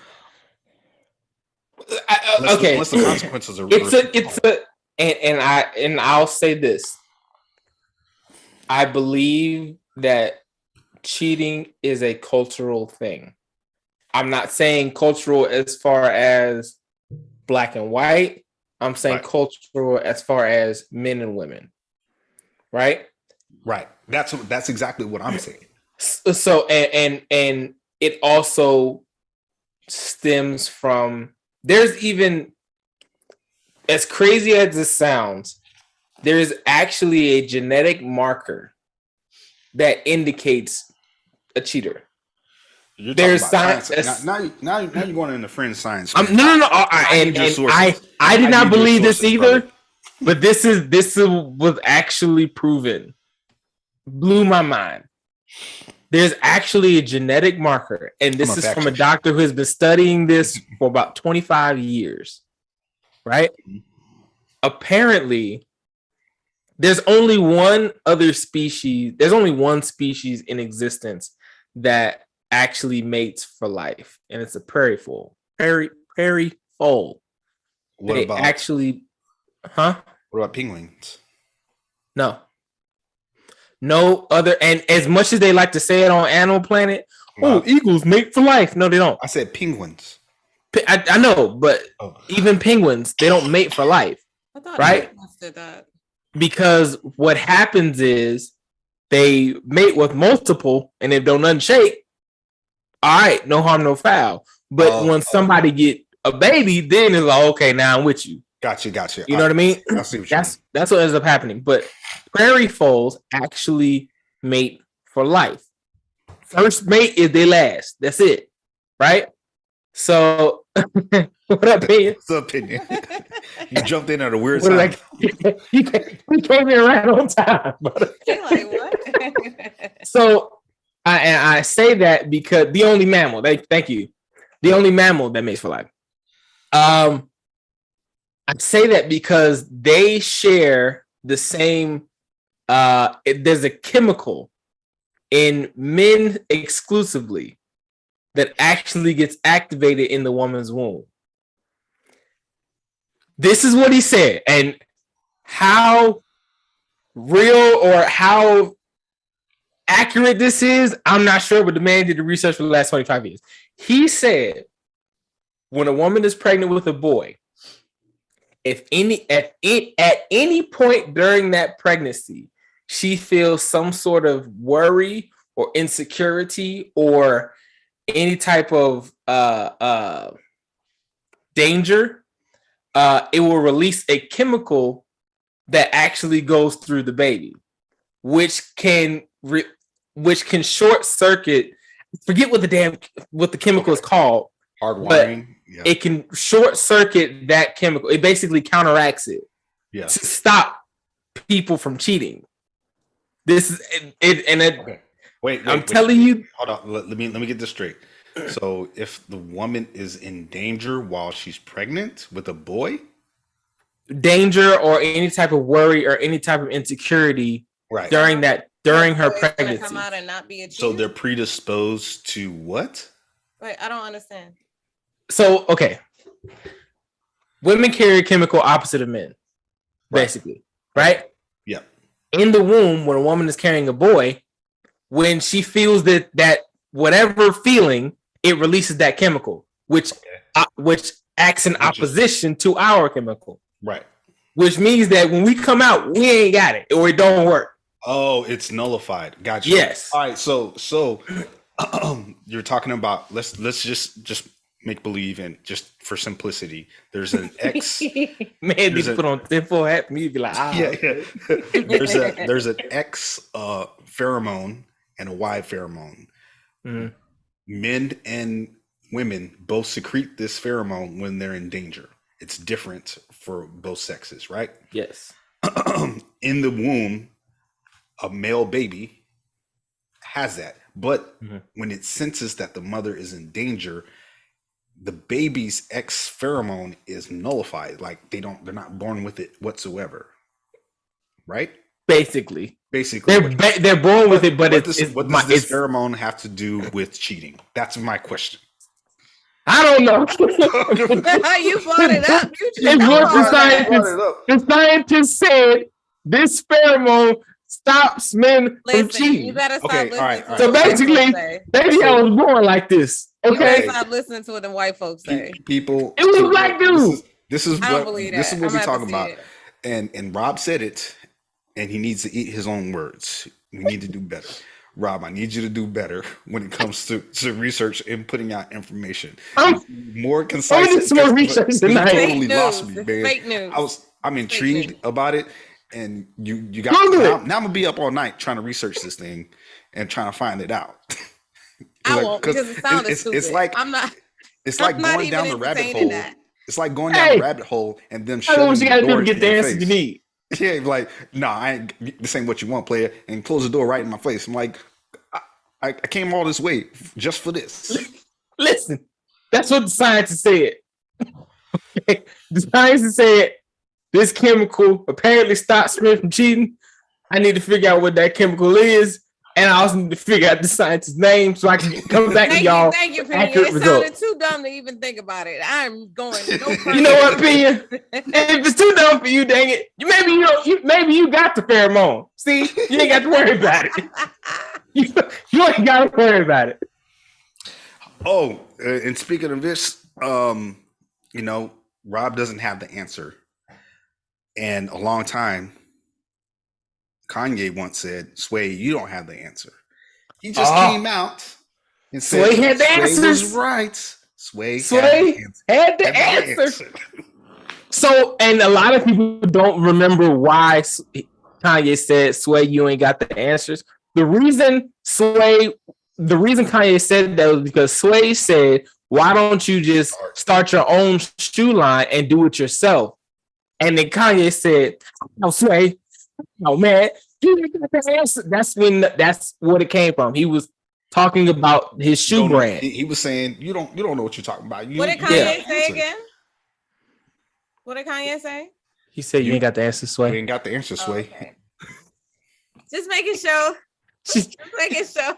Unless the consequences are. And I'll say this. I believe that cheating is a cultural thing. I'm not saying cultural as far as black and white. I'm saying cultural as far as men and women. Right? Right. That's exactly what I'm saying. So and it also stems from, there's even, as crazy as this sounds, there is actually a genetic marker that indicates a cheater. There's science. Now you're going into fringe science. No. I did not believe this either, brother. But this was actually proven. Blew my mind. There's actually a genetic marker, and this is from a doctor who has been studying this for about 25 years. Right? Mm-hmm. Apparently, there's only one species in existence that actually mates for life, and it's a prairie foal. Prairie foal. What about penguins? No other, and as much as they like to say it on Animal Planet, eagles mate for life. No, they don't. I said penguins. I know, but even penguins, they don't mate for life. I thought right? Did that. Because what happens is they mate with multiple, and if don't nothing shake, all right, no harm, no foul. But when somebody get a baby, then it's like, okay, now I'm with you. Gotcha. You know what I mean? I see what you mean. That's what ends up happening. But prairie foals actually mate for life. First mate is their last. That's it. Right? So what opinion? What's the opinion? You jumped in at a weird time. Like, you came in right on time. Like, what? So I say that because the only mammal, thank you. The only mammal that mates for life. I say that because they share the same. There's a chemical in men exclusively that actually gets activated in the woman's womb. This is what he said, and how real or how accurate this is, I'm not sure, but the man did the research for the last 25 years. He said, when a woman is pregnant with a boy, if at any point during that pregnancy, she feels some sort of worry or insecurity or any type of danger, it will release a chemical that actually goes through the baby, which can short circuit. Forget what the chemical is called. Hardwiring. Yeah. It can short circuit that chemical. It basically counteracts it. Yeah. To stop people from cheating. This is it. And it, okay. Wait. I'm telling you. Hold on. Let me get this straight. So if the woman is in danger while she's pregnant with a boy, danger or any type of worry or any type of insecurity, right, during her pregnancy, come out and not be a cheater? So they're predisposed to what? Wait, I don't understand. So okay, women carry a chemical opposite of men, basically, right? Yeah. In the womb, when a woman is carrying a boy, when she feels that whatever feeling, it releases that chemical, which acts in opposition to our chemical. Right. Which means that when we come out, we ain't got it or it don't work. Oh, it's nullified. Gotcha. Yes. All right. So you're talking about let's just make believe, and just for simplicity, there's an X. Man, you put on tinfoil hat, me be like, yeah. There's an X pheromone and a Y pheromone. Mm-hmm. Men and women both secrete this pheromone when they're in danger. It's different for both sexes, right? Yes. In the womb, a male baby has that, but when it senses that the mother is in danger, the baby's X pheromone is nullified. Like they're not born with it whatsoever, right? Basically, they're born with it, but what does this pheromone have to do with cheating? That's my question. I don't know. You brought it up. The scientists said this pheromone stops men from cheating. You better stop listening. All right. So basically, maybe I was born like this. Okay. You better stop listening to what the white folks say. People. It was a black dude. This is what we're talking about. And Rob said it, and he needs to eat his own words. We need to do better. Rob, I need you to do better when it comes to research and putting out information. More concise. More research tonight. Totally lost me, man. Fake news. I'm intrigued about it, and you got. Now I'm gonna be up all night trying to research this thing and trying to find it out. I won't, because it sounded stupid. It's like I'm not. It's like going down the rabbit hole. It's like going down the rabbit hole and them shutting what you gotta the do door to get the answer you need. Yeah, like, this ain't what you want, player, and close the door right in my face. I'm like, I came all this way just for this. Listen, that's what the scientists said. Okay. The scientists said this chemical apparently stops men from cheating. I need to figure out what that chemical is, and I also need to figure out the scientist's name so I can come back to y'all. Thank you, Pena. It sounded too dumb to even think about it. I'm going no further. You know what, Pena? If it's too dumb for you, dang it, maybe you got the pheromone. See, you ain't got to worry about it. You ain't got to worry about it. Oh, and speaking of this, Rob doesn't have the answer. And a long time, Kanye once said, Sway, you don't have the answer. He just came out and said, Sway had the answers. Sway was right. Sway had the answer. So, and a lot of people don't remember why Kanye said, Sway, you ain't got the answers. The reason Kanye said that was because Sway said, why don't you just start your own shoe line and do it yourself? And then Kanye said, "No, Sway, no man, you ain't got the answer." That's what it came from. He was talking about his shoe brand. He was saying, "You don't know what you're talking about." What did Kanye say again? What did Kanye say? He said, "You ain't got the answer, Sway." You ain't got the answer, Sway. Okay. Just making sure. Just making sure.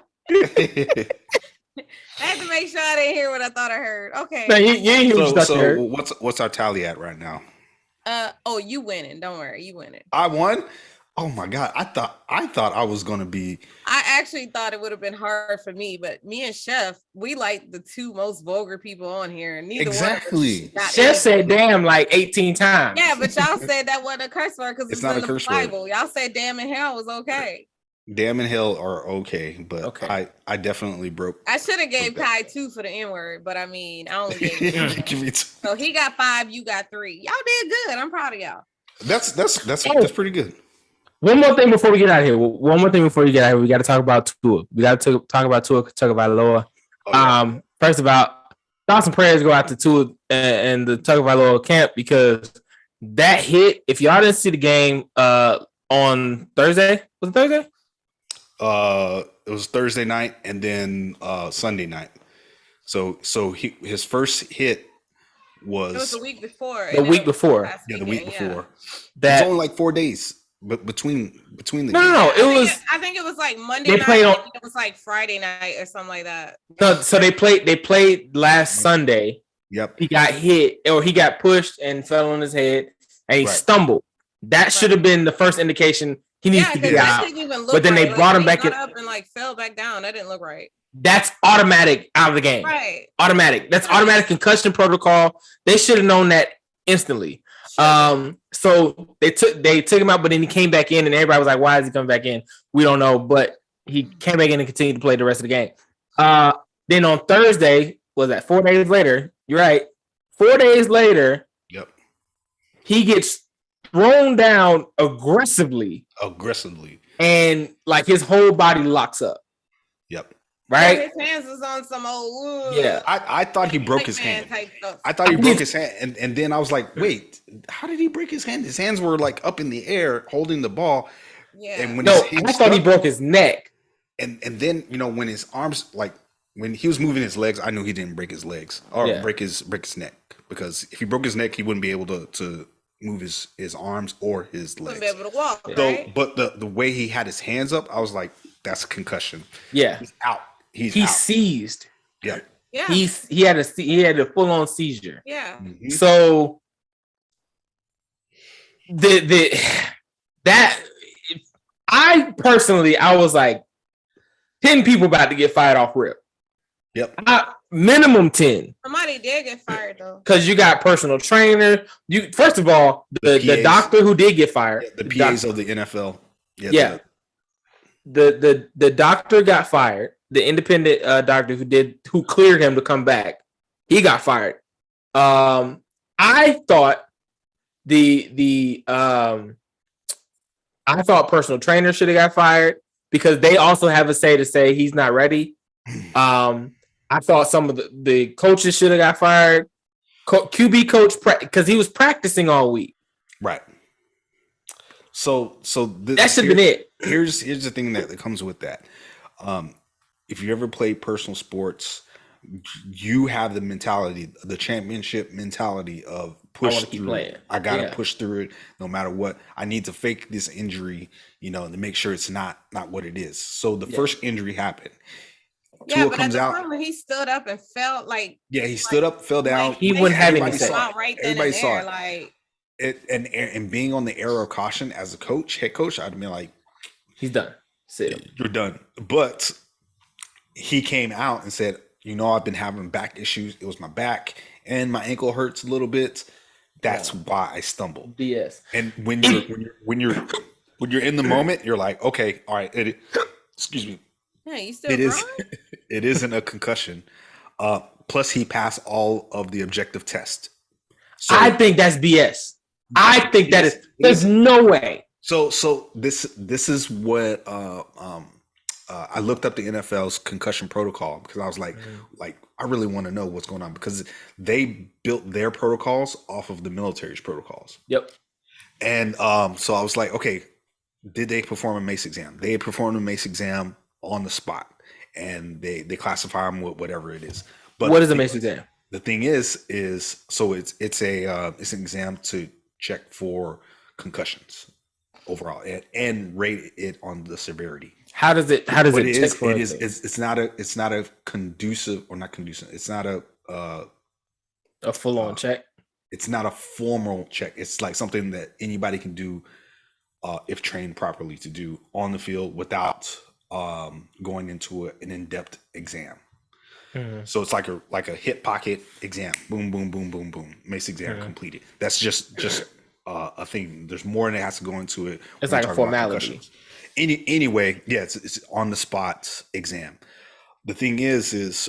I had to make sure I didn't hear what I thought I heard. Okay. No, you ain't hear what you thought you heard. What's our tally at right now? You winning. Don't worry, you winning. I won. Oh my god! I thought I was gonna be. I actually thought it would have been hard for me, but me and Chef, we like the two most vulgar people on here. Neither exactly. One Chef said "damn" like 18 times. Yeah, but y'all said that wasn't a curse word because it's not in a curse Bible. Word. Y'all said "damn" and "hell" was okay. Damn and hell are okay, but I definitely broke. I should have gave Kai 2 for the N word, but I mean, I only gave him so he got 5, you got 3. Y'all did good. I'm proud of y'all. That's pretty good. One more thing before we get out of here. We got to talk about Tua. We got to talk about Tua Tagovailoa. First of all, thoughts and prayers go out to Tua and the Tagovailoa camp because that hit. If y'all didn't see the game on Thursday, was it Thursday? It was Thursday night and then Sunday night. So his first hit was it was the week before. The week before. The week before. Yeah. That it's only like 4 days. But between the games. I think it was like Monday night. It was like Friday night or something like that. No, so they played last Sunday. Yep. He got hit or he got pushed and fell on his head and he stumbled. That should have been the first indication he needs to get out. But then they brought him back in up and like fell back down. That didn't look right. That's automatic out of the game. Right. Automatic. That's automatic concussion protocol. They should have known that instantly. So they took him out, but then he came back in, and everybody was like, "Why is he coming back in?" We don't know, but he came back in and continued to play the rest of the game. Then on Thursday, was that 4 days later? You're right. 4 days later, yep, he gets thrown down aggressively, and like his whole body locks up. Yep. Right. So his hands was on some old. Yeah. I thought he broke his hand. I thought he broke his hand, and then I was like, wait, how did he break his hand? His hands were like up in the air holding the ball. Yeah. And when I thought he broke his neck. And then when his arms, like when he was moving his legs, I knew he didn't break his legs or break his neck, because if he broke his neck, he wouldn't be able to move his arms or his legs. Wouldn't be able to walk. So, right? but the way he had his hands up, I was like, that's a concussion. Yeah. He's out. He's seized. Yeah. Yeah. He had a full on seizure. Yeah. Mm-hmm. So I personally was like 10 people about to get fired off rip. Yep. Minimum 10. Somebody did get fired though. Because you got personal trainer. You first of all, the doctor who did get fired. Yeah, the PAs of the NFL. Yeah. The doctor got fired. The independent doctor who cleared him to come back, he got fired. I thought I thought personal trainer should have got fired because they also have a say to say he's not ready. I thought some of the coaches should have got fired. QB coach because he was practicing all week. Right. So that should have been it. Here's the thing that comes with that. If you ever play personal sports, you have the mentality, the championship mentality of push through it. I gotta push through it no matter what. I need to fake this injury, to make sure it's not what it is. So the first injury happened. Yeah, Tua but comes at the time when he stood up and fell, like he stood up, fell down. He wouldn't have anything. Everybody saw it. Like and being on the arrow of caution as a head coach, I'd be like, he's done. Sit him. You're done. But he came out and said, I've been having back issues. It was my back and my ankle hurts a little bit. That's why I stumbled. BS. And when you're in the moment, you're like, okay, all right. Excuse me. Yeah, you still it isn't a concussion. Plus, he passed all of the objective tests. So, I think that's BS. I think that is. There's no way. So this is what I looked up the NFL's concussion protocol because I was like, I really want to know what's going on because they built their protocols off of the military's protocols. Yep. And so I was like, okay, did they perform a MACE exam? They performed a MACE exam on the spot, and they classify them with whatever it is. But what is a MACE exam? The thing is so it's an exam to check for concussions overall and rate it on the severity. How does it check for it is it's not a conducive or not conducive. It's not a full on check. It's not a formal check. It's like something that anybody can do if trained properly to do on the field without going into an in-depth exam. So it's like a hip pocket exam. Boom, boom, boom, boom, boom. Mace exam completed. That's just a thing. There's more that has to go into it. It's like a formality. Anyway, yeah, it's on the spot exam. The thing is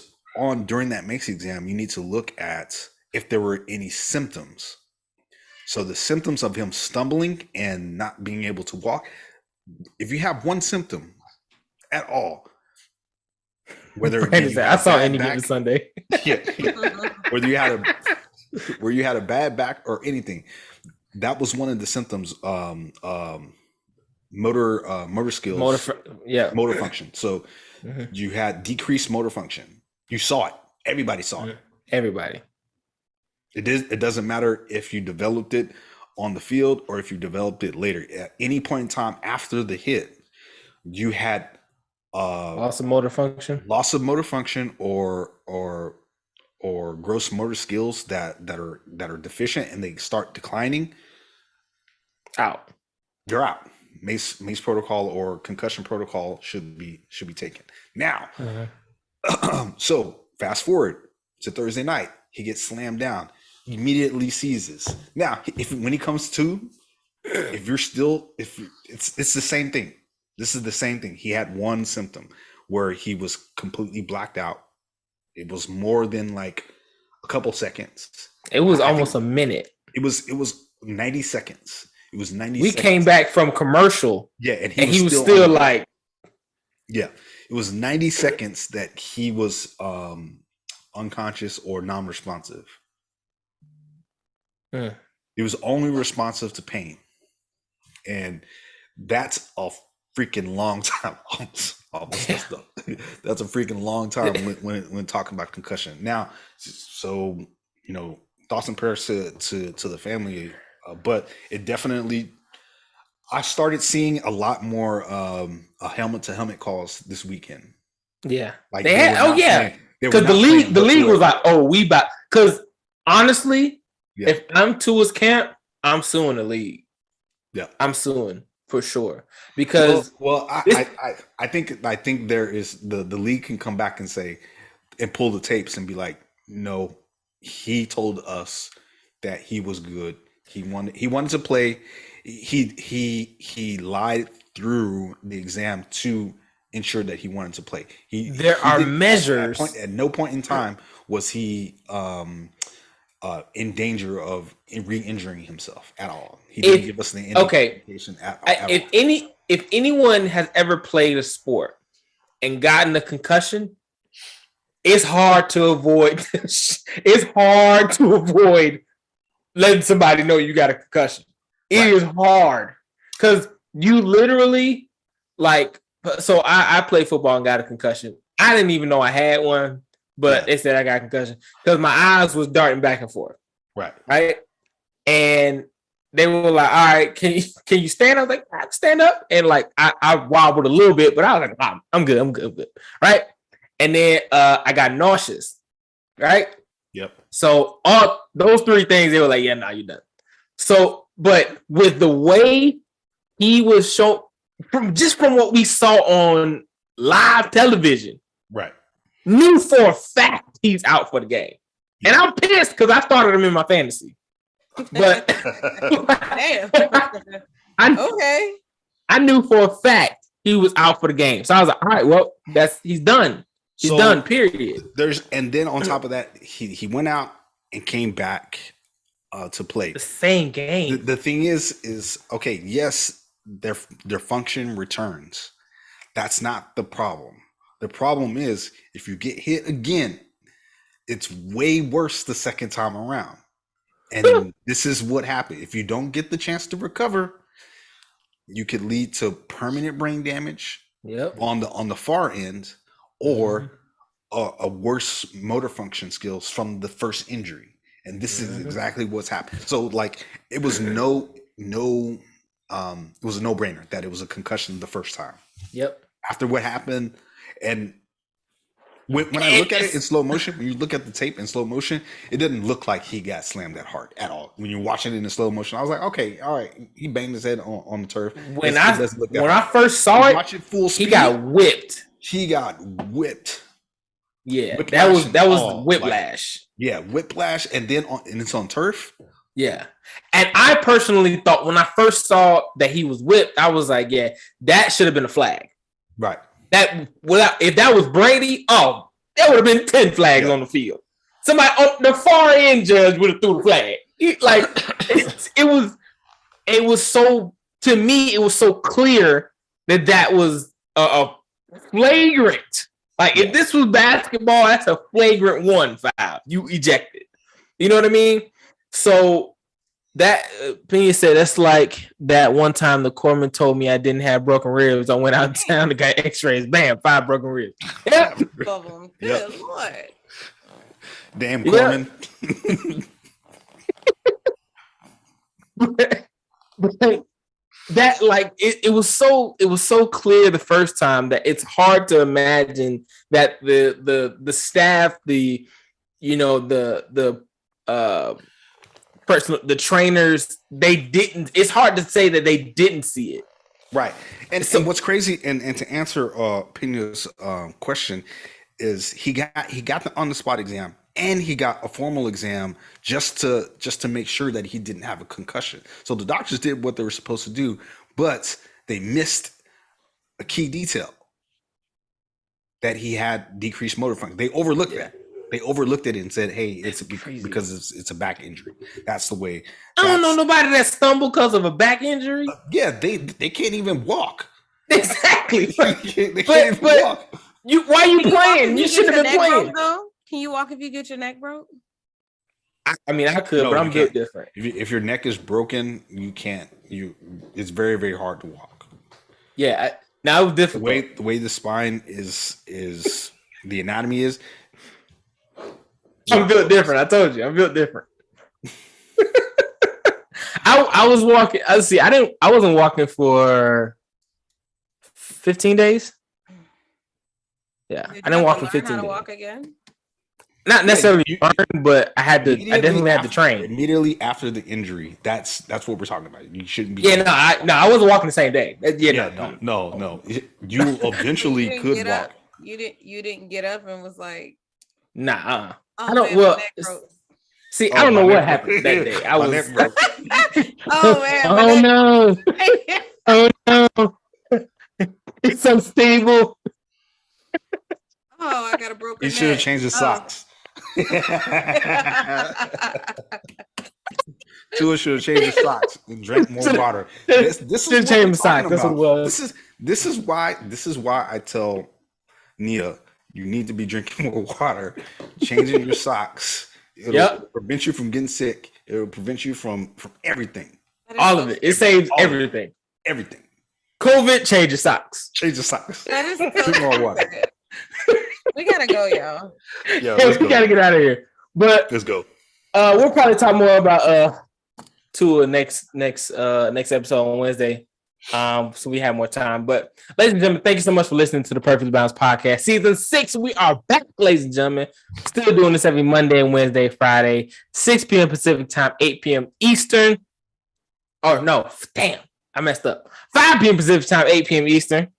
during that Mace exam, you need to look at if there were any symptoms. So the symptoms of him stumbling and not being able to walk, if you have one symptom at all, whether I saw Andy Given Sunday. Yeah. Whether you had a bad back or anything, that was one of the symptoms. Motor skills, motor function. So you had decreased motor function. You saw it. Everybody saw it. Everybody. It doesn't matter if you developed it on the field or if you developed it later. At any point in time after the hit, you had loss of motor function or gross motor skills that are deficient and they start declining. Out. You're out. Mace protocol or concussion protocol should be taken. Now, so fast forward to Thursday night, he gets slammed down, immediately seizes. Now, when he comes to, it's the same thing. This is the same thing. He had one symptom where he was completely blacked out. It was more than like a couple seconds. It was almost a minute. It was 90 seconds. It was 90 we seconds. Came back from commercial. Yeah, and he was still like. Yeah, it was 90 seconds that he was unconscious or non-responsive. He was only responsive to pain. And that's a freaking long time. Almost that's a freaking long time when talking about concussion. Now, so thoughts and prayers to the family, but it definitely. I started seeing a lot more helmet to helmet calls this weekend. Yeah, like they had. Because the league was like, because honestly, if I'm Tua's camp, I'm suing the league. Yeah, I'm suing for sure because I think there is the league can come back and say and pull the tapes and be like, no, he told us that he was good. He wanted to play. He lied through the exam to ensure that he wanted to play. There are measures. At no point in time was he in danger of re-injuring himself at all. He didn't give us the indication at all. If anyone has ever played a sport and gotten a concussion, it's hard to avoid. It's hard to avoid letting somebody know you got a concussion. It is hard because you literally like. So I played football and got a concussion. I didn't even know I had one, but they said I got a concussion because my eyes was darting back and forth. Right. And they were like, "All right, can you stand up?" I was like, "I can stand up." And like I wobbled a little bit, but I was like, "I'm good." Right. And then I got nauseous. Right. Yep. So all those three things, they were like, "Yeah, no, you're done." So, but with the way he was shown from what we saw on live television, knew for a fact he's out for the game. And I'm pissed because I started him in my fantasy. But damn. I knew for a fact he was out for the game. So I was like, all right, well, he's done. He's done, period. And then on top of that, he went out and came back to play. The same game. The thing is okay, yes, their function returns. That's not the problem. The problem is if you get hit again, it's way worse the second time around. And this is what happened. If you don't get the chance to recover, you could lead to permanent brain damage on the far end, or a worse motor function skills from the first injury. And this is exactly what's happened. So like it was it was a no-brainer that it was a concussion the first time. Yep. after what happened. And when I look at it in slow motion, when you look at the tape in slow motion, it didn't look like he got slammed that hard at all. When you're watching it in slow motion, I was like, okay, all right, he banged his head on the turf. When I first saw it, watch it full speed, he got whipped. He got whipped. Yeah, Whiplash that was whiplash. Whiplash, and then it's on turf. Yeah, and I personally thought when I first saw that he was whipped, I was like, yeah, that should have been a flag. Right. If that was Brady, there would have been 10 flags on the field. Somebody on the far end judge would have threw the flag. It was so, to me, it was so clear that was a flagrant. Like, if this was basketball, that's a flagrant 1 foul. You ejected. You know what I mean? So that Pena said that's like that one time the corpsman told me I didn't have broken ribs. I went out of town and got x-rays. Bam, 5 broken ribs. Yep. Good Lord. Damn corpsman. But that, like, it was so clear the first time that it's hard to imagine that the staff, the trainers, they didn't. It's hard to say that they didn't see it. Right. And what's crazy, and to answer Pena's question, is he got the on the spot exam and he got a formal exam just to make sure that he didn't have a concussion. So the doctors did what they were supposed to do, but they missed a key detail, that he had decreased motor function. They overlooked that. They overlooked it and said, "Hey, it's because it's a back injury." That's the way. I don't know nobody that stumbled because of a back injury. Yeah, they can't even walk. Exactly. they can't even walk. Why are you playing? You shouldn't have been playing. Can you walk if you get your neck broke? I mean, I could, but I'm built different. If your neck is broken, you can't. It's very, very hard to walk. Yeah, now it's difficult. The way the spine is the anatomy is. I'm built different. I told you, I'm built different. I was walking. I wasn't walking for 15 days. Yeah, I didn't walk for 15 days. How to walk again? Not necessarily learn, but I definitely had to train. Immediately after the injury, that's what we're talking about. You shouldn't be. Yeah, I wasn't walking the same day. No. You eventually could walk. You didn't get up and was like, nah. I don't. Well, see, I don't know what happened that day. I was. Oh man! Oh no! Oh no! It's unstable. Oh, I got a broken neck. You should have changed the socks. Tua should have changed his socks and drank more water. This is what change the socks. That's what it was. This is why I tell Nia, you need to be drinking more water, changing your socks. It'll prevent you from getting sick. It'll prevent you from everything. All of it. It saves everything. Everything. COVID, change your socks. Change your socks. That is drink more water. We gotta go, y'all. We gotta get out of here. But let's go. We'll probably talk more about Tua next episode on Wednesday. So we have more time. But ladies and gentlemen, thank you so much for listening to the Perfect Balance Podcast. Season 6, we are back, ladies and gentlemen. Still doing this every Monday and Wednesday, Friday, 6 p.m. Pacific time, 8 p.m. Eastern. Or no, damn, I messed up. 5 p.m. Pacific time, 8 p.m. Eastern.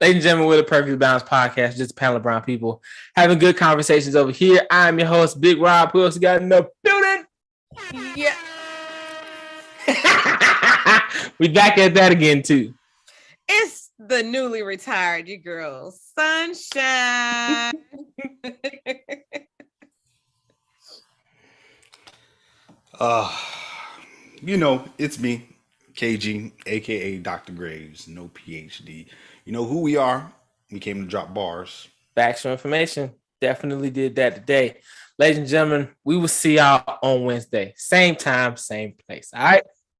Ladies and gentlemen, we're the Perfect Balance Podcast, just a panel of brown people having good conversations over here. I'm your host, Big Rob. Who else got in the building? Yeah. We back at that again, too. It's the newly retired, you girls. Sunshine. It's me, KG, aka Dr. Graves, no PhD. You know who we are. We came to drop bars. Factual information. Definitely did that today. Ladies and gentlemen, we will see y'all on Wednesday. Same time, same place. All right.